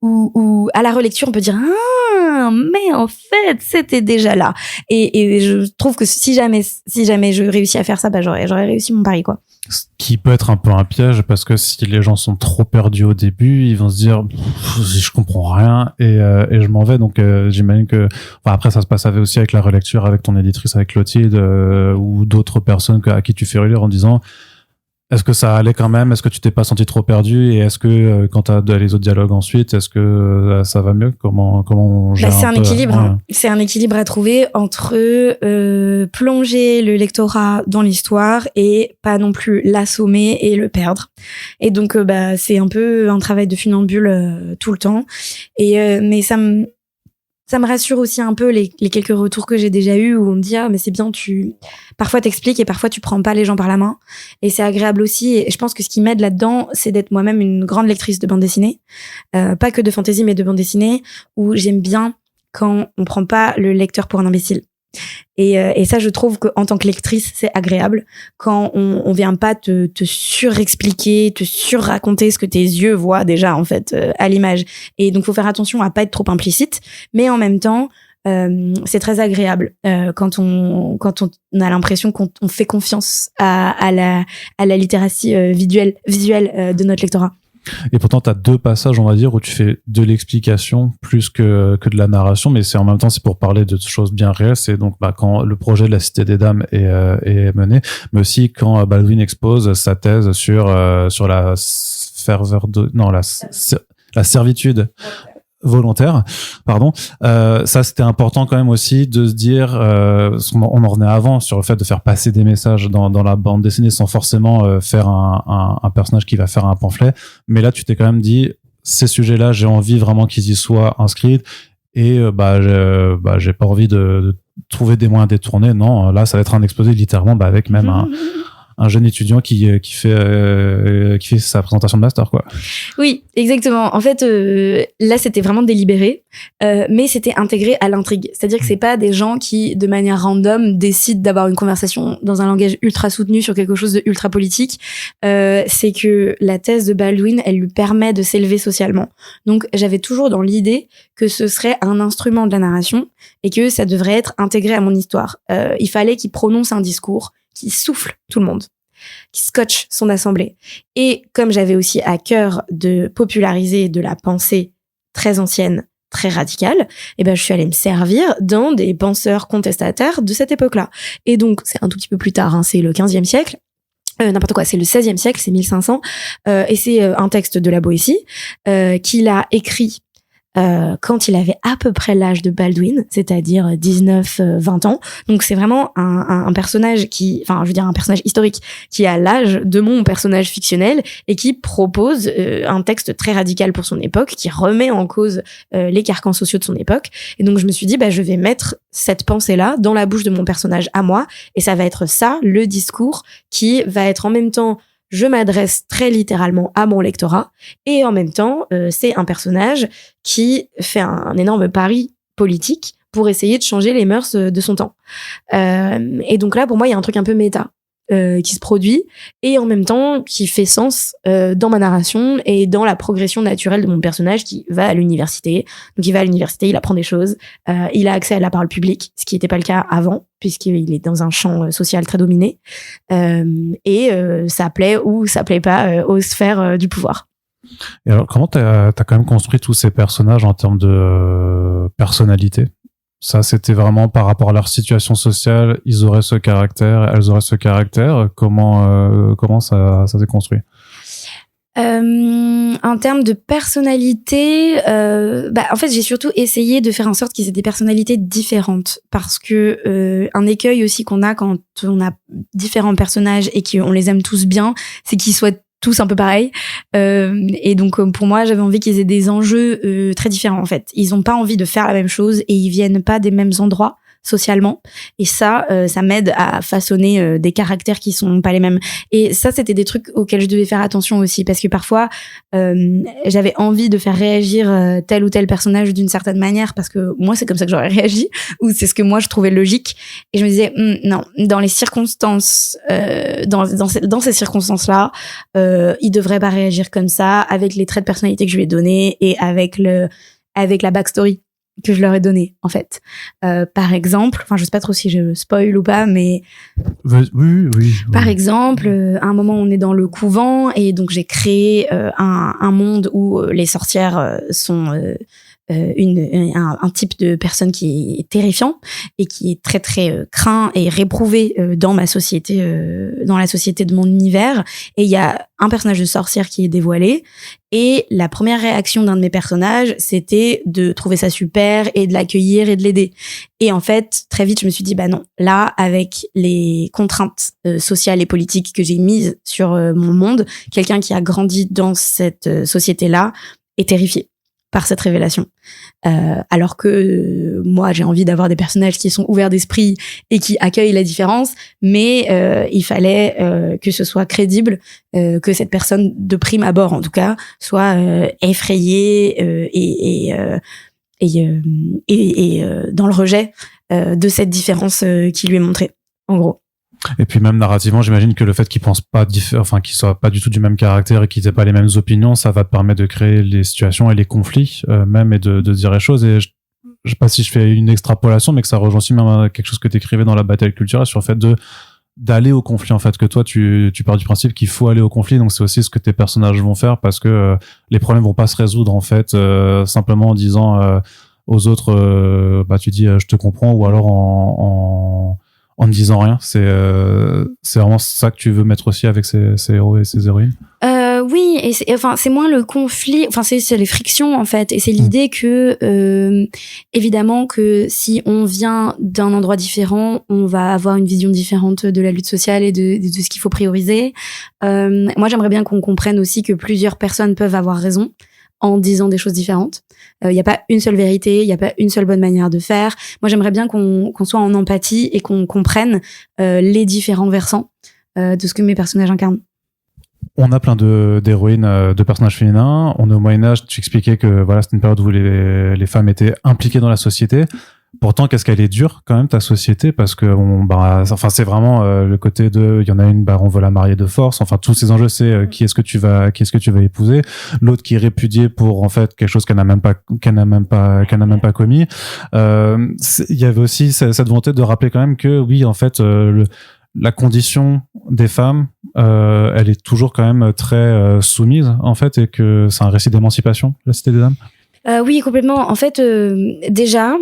Speaker 2: Ou à la relecture, on peut dire ah, mais en fait, c'était déjà là. Et je trouve que si jamais je réussis à faire ça, bah j'aurais réussi mon pari, quoi.
Speaker 1: Ce qui peut être un peu un piège parce que si les gens sont trop perdus au début, ils vont se dire je comprends rien et je m'en vais. Donc j'imagine que après ça se passe aussi avec la relecture, avec ton éditrice, avec Clotilde ou d'autres personnes à qui tu fais relire en disant est-ce que ça allait quand même? Est-ce que tu t'es pas senti trop perdu? Et est-ce que quand t'as les autres dialogues ensuite, est-ce que ça va mieux? Comment on gère
Speaker 2: c'est un équilibre.
Speaker 1: Ouais.
Speaker 2: Hein. C'est un équilibre à trouver entre plonger le lectorat dans l'histoire et pas non plus l'assommer et le perdre. Et donc c'est un peu un travail de funambule tout le temps. Et mais ça me rassure aussi un peu les quelques retours que j'ai déjà eus où on me dit mais c'est bien, parfois t'expliques et parfois tu prends pas les gens par la main, et c'est agréable aussi. Et je pense que ce qui m'aide là-dedans, c'est d'être moi-même une grande lectrice de bande dessinée, pas que de fantasy mais de bande dessinée, où j'aime bien quand on prend pas le lecteur pour un imbécile. Et ça, je trouve que en tant que lectrice, c'est agréable quand on vient pas te surexpliquer, te surraconter ce que tes yeux voient déjà en fait à l'image. Et donc, faut faire attention à pas être trop implicite, mais en même temps, c'est très agréable quand on a l'impression qu'on fait confiance à la littératie visuelle de notre lectorat.
Speaker 1: Et pourtant, tu as 2 passages, on va dire, où tu fais de l'explication plus que de la narration, mais c'est en même temps, c'est pour parler de choses bien réelles. C'est donc quand le projet de la Cité des Dames est mené, mais aussi quand Baldwin expose sa thèse sur la ferveur la servitude volontaire, pardon. Ça, c'était important quand même aussi de se dire, on en revenait avant sur le fait de faire passer des messages dans la bande dessinée sans forcément faire un personnage qui va faire un pamphlet. Mais là, tu t'es quand même dit, ces sujets-là, j'ai envie vraiment qu'ils y soient inscrits. Et j'ai pas envie de trouver des moyens détournés. Non, là, ça va être un exposé littéralement avec même un jeune étudiant qui fait sa présentation de master, quoi.
Speaker 2: Oui, exactement. En fait, là, c'était vraiment délibéré, mais c'était intégré à l'intrigue. C'est-à-dire que c'est pas des gens qui, de manière random, décident d'avoir une conversation dans un langage ultra soutenu sur quelque chose de ultra politique. C'est que la thèse de Baldwin, elle lui permet de s'élever socialement. Donc, j'avais toujours dans l'idée que ce serait un instrument de la narration et que ça devrait être intégré à mon histoire. Il fallait qu'il prononce un discours qui souffle tout le monde, qui scotche son assemblée. Et comme j'avais aussi à cœur de populariser de la pensée très ancienne, très radicale, je suis allée me servir d'un des penseurs contestataires de cette époque-là. Et donc, c'est un tout petit peu plus tard, c'est le 15e siècle, n'importe quoi, c'est le 16e siècle, c'est 1500, et c'est un texte de la Boétie qu'il a écrit quand il avait à peu près l'âge de Baldwin, c'est-à-dire 19-20 ans. Donc c'est vraiment un personnage un personnage historique qui a l'âge de mon personnage fictionnel et qui propose un texte très radical pour son époque, qui remet en cause les carcans sociaux de son époque. Et donc je me suis dit, je vais mettre cette pensée-là dans la bouche de mon personnage à moi, et ça va être ça, le discours, qui va être en même temps, je m'adresse très littéralement à mon lectorat, et en même temps, c'est un personnage qui fait un énorme pari politique pour essayer de changer les mœurs de son temps. Et donc là, pour moi, il y a un truc un peu méta qui se produit, et en même temps qui fait sens dans ma narration et dans la progression naturelle de mon personnage qui va à l'université. Donc il va à l'université, il apprend des choses, il a accès à la parole publique, ce qui n'était pas le cas avant, puisqu'il est dans un champ social très dominé, et ça plaît ou ça plaît pas aux sphères du pouvoir.
Speaker 1: Et alors, comment t'as quand même construit tous ces personnages en termes de personnalité? Ça, c'était vraiment par rapport à leur situation sociale, ils auraient ce caractère, elles auraient ce caractère. Comment ça s'est construit?
Speaker 2: En termes de personnalité, en fait, j'ai surtout essayé de faire en sorte qu'ils aient des personnalités différentes, parce que un écueil aussi qu'on a quand on a différents personnages et qu'on les aime tous bien, c'est qu'ils soient tous un peu pareils. Et donc, pour moi, j'avais envie qu'ils aient des enjeux très différents, en fait. Ils ont pas envie de faire la même chose et ils viennent pas des mêmes endroits socialement, et ça m'aide à façonner des caractères qui sont pas les mêmes. Et ça, c'était des trucs auxquels je devais faire attention aussi, parce que parfois j'avais envie de faire réagir tel ou tel personnage d'une certaine manière, parce que moi c'est comme ça que j'aurais réagi, ou c'est ce que moi je trouvais logique, et je me disais non, dans les circonstances, dans ces circonstances-là, il devrait pas réagir comme ça, avec les traits de personnalité que je lui ai donnés et avec la backstory que je leur ai donnée, en fait. Par exemple, enfin, je sais pas trop si je spoil ou pas, mais
Speaker 1: oui.
Speaker 2: Par exemple, à un moment, on est dans le couvent, et donc j'ai créé un monde où les sorcières sont un type de personne qui est terrifiant et qui est très très craint et réprouvé dans ma société, dans la société de mon univers. Et il y a un personnage de sorcière qui est dévoilé, et la première réaction d'un de mes personnages, c'était de trouver ça super et de l'accueillir et de l'aider. Et en fait, très vite, je me suis dit, bah non, là, avec les contraintes sociales et politiques que j'ai mises sur mon monde, quelqu'un qui a grandi dans cette société-là est terrifié par cette révélation. Alors que moi, j'ai envie d'avoir des personnages qui sont ouverts d'esprit et qui accueillent la différence, mais il fallait que ce soit crédible, que cette personne, de prime abord en tout cas, soit effrayée et dans le rejet de cette différence qui lui est montrée, en gros.
Speaker 1: Et puis même narrativement, j'imagine que le fait qu'ils pensent pas qu'ils soient pas du tout du même caractère et qu'ils aient pas les mêmes opinions, ça va te permettre de créer les situations et les conflits même, et de dire les choses. Et je sais pas si je fais une extrapolation, mais que ça rejoint aussi même quelque chose que t'écrivais dans la bataille culturelle sur le fait d'aller au conflit, en fait, que toi tu pars du principe qu'il faut aller au conflit. Donc c'est aussi ce que tes personnages vont faire, parce que les problèmes vont pas se résoudre en fait simplement en disant aux autres tu dis je te comprends, ou alors en ne disant rien. C'est vraiment ça que tu veux mettre aussi avec ces héros et ces héroïnes.
Speaker 2: Oui, et c'est moins le conflit, c'est les frictions en fait, et c'est l'idée que évidemment que si on vient d'un endroit différent, on va avoir une vision différente de la lutte sociale et de ce qu'il faut prioriser. Moi, j'aimerais bien qu'on comprenne aussi que plusieurs personnes peuvent avoir raison en disant des choses différentes. Il n'y a pas une seule vérité, il n'y a pas une seule bonne manière de faire. Moi, j'aimerais bien qu'on soit en empathie et qu'on comprenne les différents versants de ce que mes personnages incarnent.
Speaker 1: On a plein d'héroïnes, de personnages féminins. On est au Moyen-Âge, tu expliquais que voilà, c'était une période où les femmes étaient impliquées dans la société. Pourtant, qu'est-ce qu'elle est dure quand même, ta société, parce que c'est vraiment le côté de, il y en a une, on veut la marier de force. Enfin, tous ces enjeux, c'est qui est-ce que tu vas épouser. L'autre qui est répudiée pour en fait quelque chose qu'elle n'a même pas commis. Il y avait aussi cette volonté de rappeler quand même que oui, en fait, la condition des femmes, elle est toujours quand même très soumise en fait, et que c'est un récit d'émancipation, la Cité des Dames.
Speaker 2: Oui, complètement. En fait, déjà,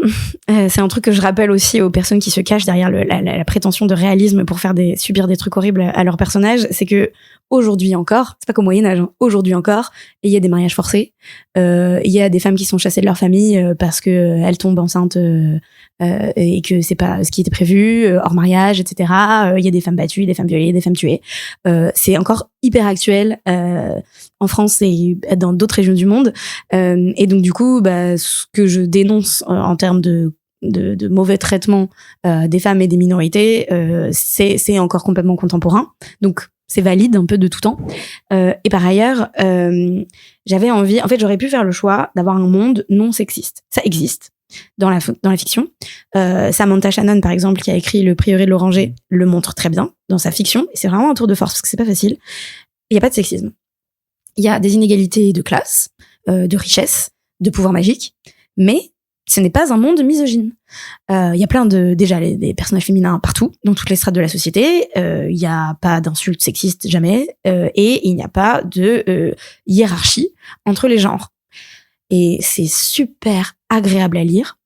Speaker 2: c'est un truc que je rappelle aussi aux personnes qui se cachent derrière la prétention de réalisme pour subir des trucs horribles à leurs personnages, c'est que aujourd'hui encore, c'est pas qu'au Moyen-Âge, aujourd'hui encore, il y a des mariages forcés, il y a des femmes qui sont chassées de leur famille parce que elles tombent enceintes et que c'est pas ce qui était prévu, hors mariage, etc. Il y a des femmes battues, des femmes violées, des femmes tuées. C'est encore hyper actuel en France et dans d'autres régions du monde. Et donc du coup, ce que je dénonce en termes de mauvais traitement des femmes et des minorités, c'est encore complètement contemporain. Donc c'est valide un peu de tout temps. Et par ailleurs, j'avais envie, en fait, j'aurais pu faire le choix d'avoir un monde non sexiste. Ça existe dans la fiction. Samantha Shannon, par exemple, qui a écrit Le Prieuré de l'Oranger, le montre très bien dans sa fiction. Et c'est vraiment un tour de force parce que c'est pas facile. Il y a pas de sexisme. Il y a des inégalités de classe, de richesse, de pouvoir magique, mais ce n'est pas un monde misogyne. Il y a plein des personnages féminins partout, dans toutes les strates de la société. Il n'y a pas d'insultes sexistes jamais, et il n'y a pas de hiérarchie entre les genres. Et c'est super agréable à lire.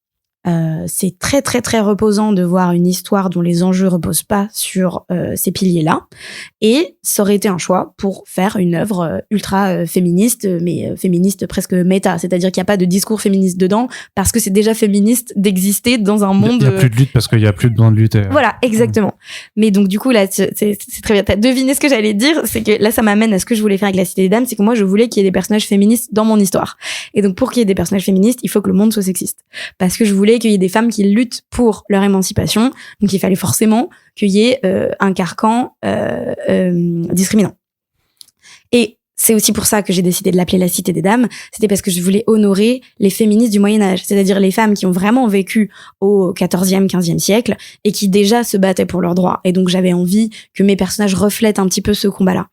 Speaker 2: C'est très très très reposant de voir une histoire dont les enjeux reposent pas sur ces piliers-là, et ça aurait été un choix pour faire une œuvre ultra féministe, mais féministe presque méta, c'est-à-dire qu'il n'y a pas de discours féministe dedans parce que c'est déjà féministe d'exister dans un monde.
Speaker 1: Il n'y a plus de lutte parce qu'il n'y a plus besoin de lutter.
Speaker 2: Voilà, exactement. Mais donc du coup là, c'est très bien. T'as deviné ce que j'allais dire, c'est que là ça m'amène à ce que je voulais faire avec la Cité des Dames, c'est que moi je voulais qu'il y ait des personnages féministes dans mon histoire, et donc pour qu'il y ait des personnages féministes, il faut que le monde soit sexiste, parce que je voulais qu'il y ait des femmes qui luttent pour leur émancipation. Donc, il fallait forcément qu'il y ait un carcan discriminant. Et c'est aussi pour ça que j'ai décidé de l'appeler la Cité des Dames. C'était parce que je voulais honorer les féministes du Moyen-Âge, c'est-à-dire les femmes qui ont vraiment vécu au 14e, 15e siècle et qui déjà se battaient pour leurs droits. Et donc, j'avais envie que mes personnages reflètent un petit peu ce combat-là.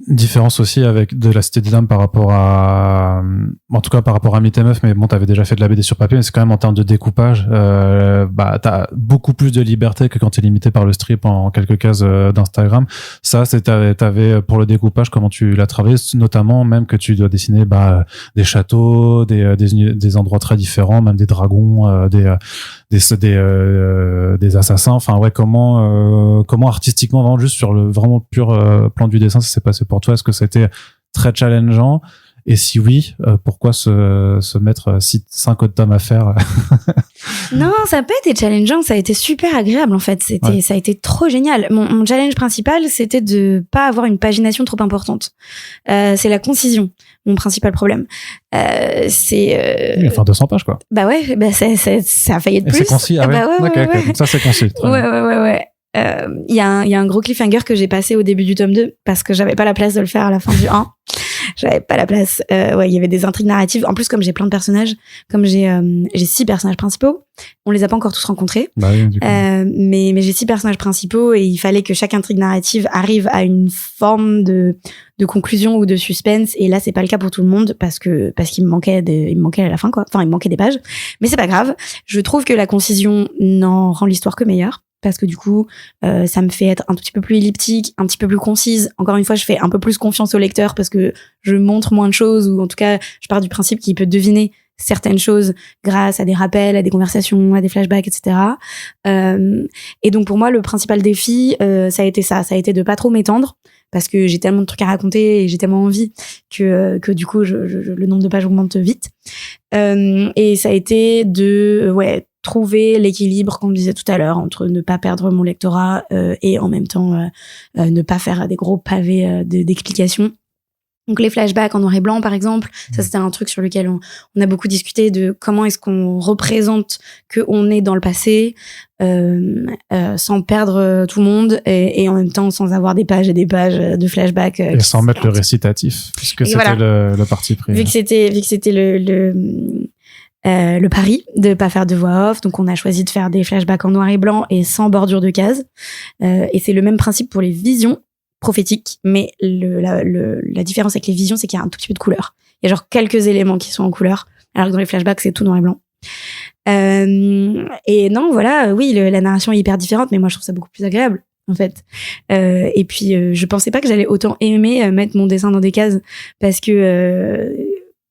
Speaker 1: Différence aussi avec de la Cité des Dames par rapport à, en tout cas par rapport à Mythe et Meuf, mais bon, t'avais déjà fait de la BD sur papier, mais c'est quand même en termes de découpage, t'as beaucoup plus de liberté que quand t'es limité par le strip en quelques cases d'Instagram. Ça, t'avais pour le découpage, comment tu l'as travaillé, notamment même que tu dois dessiner des châteaux, des endroits très différents, même des dragons, des assassins. Enfin ouais, comment artistiquement, vraiment juste sur le vraiment pur plan du dessin, ça s'est passé pour toi? Est-ce que c'était très challengeant? Et si oui, pourquoi se mettre 5 tomes à faire?
Speaker 2: Non, ça n'a pas été challengeant, ça a été super agréable en fait. Ça a été trop génial. Mon challenge principal, c'était de pas avoir une pagination trop importante. C'est la concision, mon principal problème. Il
Speaker 1: va faire 200 pages quoi.
Speaker 2: Bah ouais, ça a failli être plus.
Speaker 1: C'est concis, ah ouais.
Speaker 2: Bah ouais,
Speaker 1: okay. Donc ça c'est concis.
Speaker 2: Ouais. Il y a un gros cliffhanger que j'ai passé au début du tome 2 parce que j'avais pas la place de le faire à la fin du 1. J'avais pas la place. Il y avait des intrigues narratives. En plus, comme j'ai plein de personnages, comme j'ai 6 personnages principaux, on les a pas encore tous rencontrés.
Speaker 1: Bah oui, du coup.
Speaker 2: Mais j'ai 6 personnages principaux et il fallait que chaque intrigue narrative arrive à une forme de conclusion ou de suspense. Et là, c'est pas le cas pour tout le monde parce qu'il me manquait à la fin, quoi. Enfin, il me manquait des pages. Mais c'est pas grave. Je trouve que la concision n'en rend l'histoire que meilleure. Parce que du coup, ça me fait être un tout petit peu plus elliptique, un petit peu plus concise. Encore une fois, je fais un peu plus confiance au lecteur parce que je montre moins de choses, ou en tout cas, je pars du principe qu'il peut deviner certaines choses grâce à des rappels, à des conversations, à des flashbacks, etc. Et donc pour moi, le principal défi, ça a été de pas trop m'étendre, parce que j'ai tellement de trucs à raconter et j'ai tellement envie que du coup, le nombre de pages augmente vite. Et ça a été de trouver l'équilibre qu'on disait tout à l'heure entre ne pas perdre mon lectorat et en même temps ne pas faire des gros pavés d'explications. Donc les flashbacks en noir et blanc, par exemple, ça c'était un truc sur lequel on a beaucoup discuté de comment est-ce qu'on représente qu'on est dans le passé sans perdre tout le monde et en même temps sans avoir des pages et des pages de flashbacks.
Speaker 1: Et sans mettre le récitatif, puisque c'était voilà. le parti pris.
Speaker 2: Vu que c'était le pari de pas faire de voix off, donc on a choisi de faire des flashbacks en noir et blanc et sans bordure de cases. Et c'est le même principe pour les visions prophétiques, mais la différence avec les visions, c'est qu'il y a un tout petit peu de couleur. Il y a genre quelques éléments qui sont en couleur, alors que dans les flashbacks, c'est tout noir et blanc. Et non, voilà, oui, la narration est hyper différente, mais moi, je trouve ça beaucoup plus agréable, en fait. Et puis, je pensais pas que j'allais autant aimer mettre mon dessin dans des cases, parce que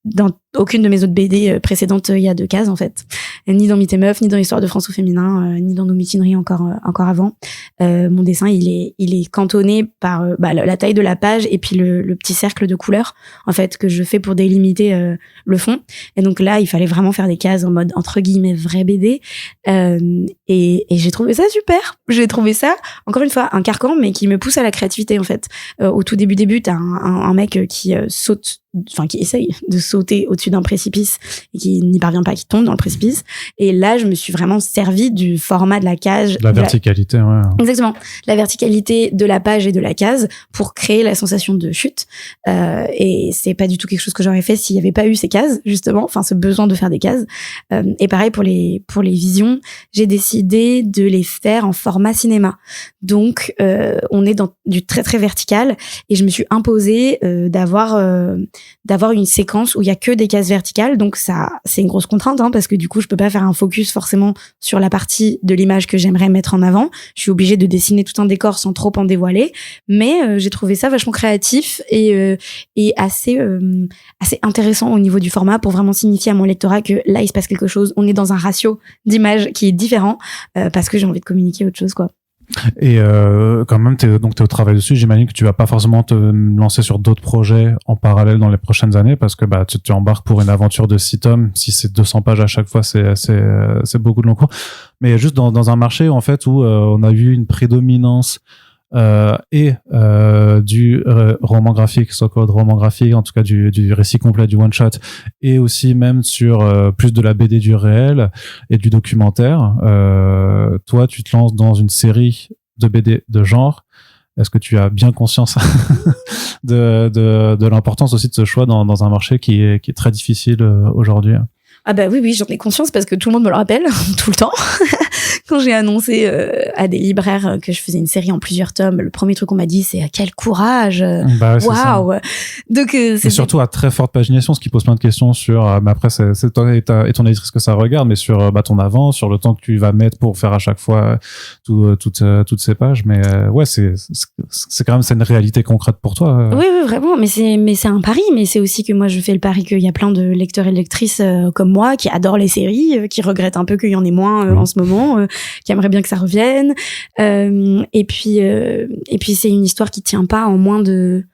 Speaker 2: dans aucune de mes autres BD précédentes, il y a 2 cases, en fait. Ni dans Mythe et Meuf, ni dans Histoire de France au féminin, ni dans nos mutineries encore avant. Mon dessin, il est cantonné par la taille de la page et puis le petit cercle de couleurs, en fait, que je fais pour délimiter le fond. Et donc là, il fallait vraiment faire des cases en mode, entre guillemets, vraie BD. Et j'ai trouvé ça super. J'ai trouvé ça, encore une fois, un carcan, mais qui me pousse à la créativité, en fait. Au tout début, t'as un mec qui qui essaye de sauter au-dessus d'un précipice et qui n'y parvient pas, qui tombe dans le précipice. Et là, je me suis vraiment servi du format de la cage.
Speaker 1: La verticalité, ouais.
Speaker 2: Exactement. La verticalité de la page et de la case pour créer la sensation de chute. Et c'est pas du tout quelque chose que j'aurais fait s'il y avait pas eu ces cases, justement. Enfin, ce besoin de faire des cases. Et pareil pour les visions, j'ai décidé de les faire en format cinéma. Donc, on est dans du très, très vertical. Et je me suis imposée d'avoir une séquence où il y a que des cases verticales, donc ça c'est une grosse contrainte parce que du coup je peux pas faire un focus forcément sur la partie de l'image que j'aimerais mettre en avant. Je suis obligée de dessiner tout un décor sans trop en dévoiler, mais j'ai trouvé ça vachement créatif et assez intéressant au niveau du format pour vraiment signifier à mon lectorat que là il se passe quelque chose, on est dans un ratio d'image qui est différent parce que j'ai envie de communiquer autre chose quoi.
Speaker 1: Et quand même, t'es au travail dessus. J'imagine que tu vas pas forcément te lancer sur d'autres projets en parallèle dans les prochaines années, parce que tu embarques pour une aventure de 6 tomes. Si c'est 200 pages à chaque fois, c'est beaucoup de long cours. Mais juste dans un marché en fait où on a vu une prédominance et du roman graphique, so-called roman graphique, en tout cas du récit complet, du one-shot, et aussi même sur plus de la BD du réel et du documentaire. Toi, tu te lances dans une série de BD de genre. Est-ce que tu as bien conscience de l'importance aussi de ce choix dans un marché qui est très difficile aujourd'hui?
Speaker 2: Ah bah oui, j'en ai conscience parce que tout le monde me le rappelle tout le temps. Quand j'ai annoncé à des libraires que je faisais une série en plusieurs tomes, le premier truc qu'on m'a dit, c'est quel courage.
Speaker 1: Bah ouais,
Speaker 2: waouh. Donc
Speaker 1: c'est surtout à très forte pagination, ce qui pose plein de questions sur. Mais après, c'est toi et ton éditrice que ça regarde, mais sur ton avance, sur le temps que tu vas mettre pour faire à chaque fois toutes ces pages. Mais ouais, c'est quand même, c'est une réalité concrète pour toi.
Speaker 2: Oui, vraiment. Mais c'est un pari. Mais c'est aussi que moi, je fais le pari qu'il y a plein de lecteurs et de lectrices comme moi qui adorent les séries, qui regrettent un peu qu'il y en ait moins en ce moment, qui aimeraient bien que ça revienne. Et puis c'est une histoire qui tient pas en moins de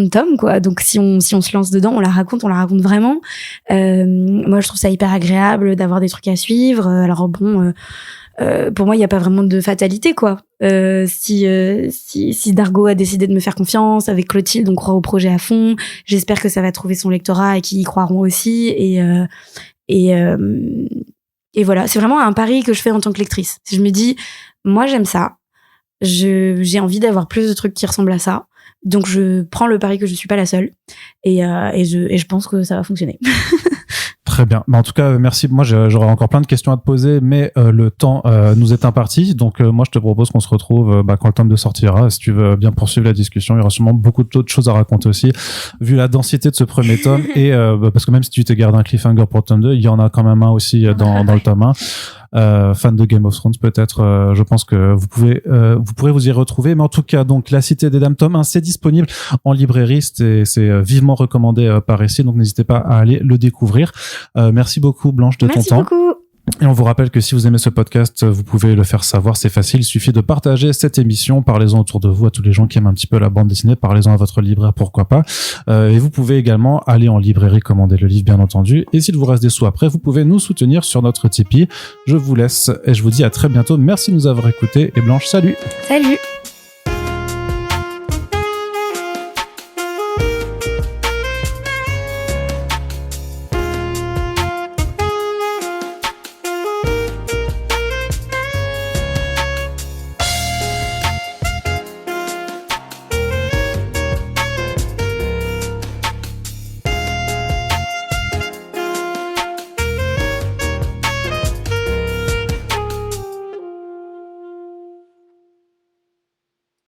Speaker 2: tomes, quoi. Donc si on se lance dedans, on la raconte vraiment. Moi, je trouve ça hyper agréable d'avoir des trucs à suivre. Alors bon, pour moi, il y a pas vraiment de fatalité, quoi. Si Dargo a décidé de me faire confiance, avec Clotilde, on croit au projet à fond. J'espère que ça va trouver son lectorat et qu'ils y croiront aussi. Et voilà, c'est vraiment un pari que je fais en tant que lectrice. Je me dis, moi, j'aime ça. J'ai envie d'avoir plus de trucs qui ressemblent à ça. Donc, je prends le pari que je suis pas la seule. Et je pense que ça va fonctionner.
Speaker 1: Très bien. En tout cas, merci. Moi, j'aurais encore plein de questions à te poser, mais le temps nous est imparti. Donc, moi, je te propose qu'on se retrouve quand le tome 2 sortira. Si tu veux bien poursuivre la discussion, il y aura sûrement beaucoup d'autres choses à raconter aussi, vu la densité de ce premier tome. Et parce que même si tu te gardes un cliffhanger pour le tome 2, il y en a quand même un aussi dans le tome 1. Fan de Game of Thrones peut-être, je pense que vous pourrez vous y retrouver. Mais en tout cas, donc La Cité des Dames tome 1, c'est disponible en librairie, c'est vivement recommandé par ici, donc n'hésitez pas à aller le découvrir. Merci beaucoup Blanche de ton temps.
Speaker 2: Merci beaucoup.
Speaker 1: Et on vous rappelle que si vous aimez ce podcast, vous pouvez le faire savoir, c'est facile, il suffit de partager cette émission, parlez-en autour de vous à tous les gens qui aiment un petit peu la bande dessinée, parlez-en à votre libraire, pourquoi pas. Et vous pouvez également aller en librairie, commander le livre bien entendu, et s'il vous reste des sous après, vous pouvez nous soutenir sur notre Tipeee. Je vous laisse et je vous dis à très bientôt, merci de nous avoir écoutés, et Blanche, salut.
Speaker 2: Salut.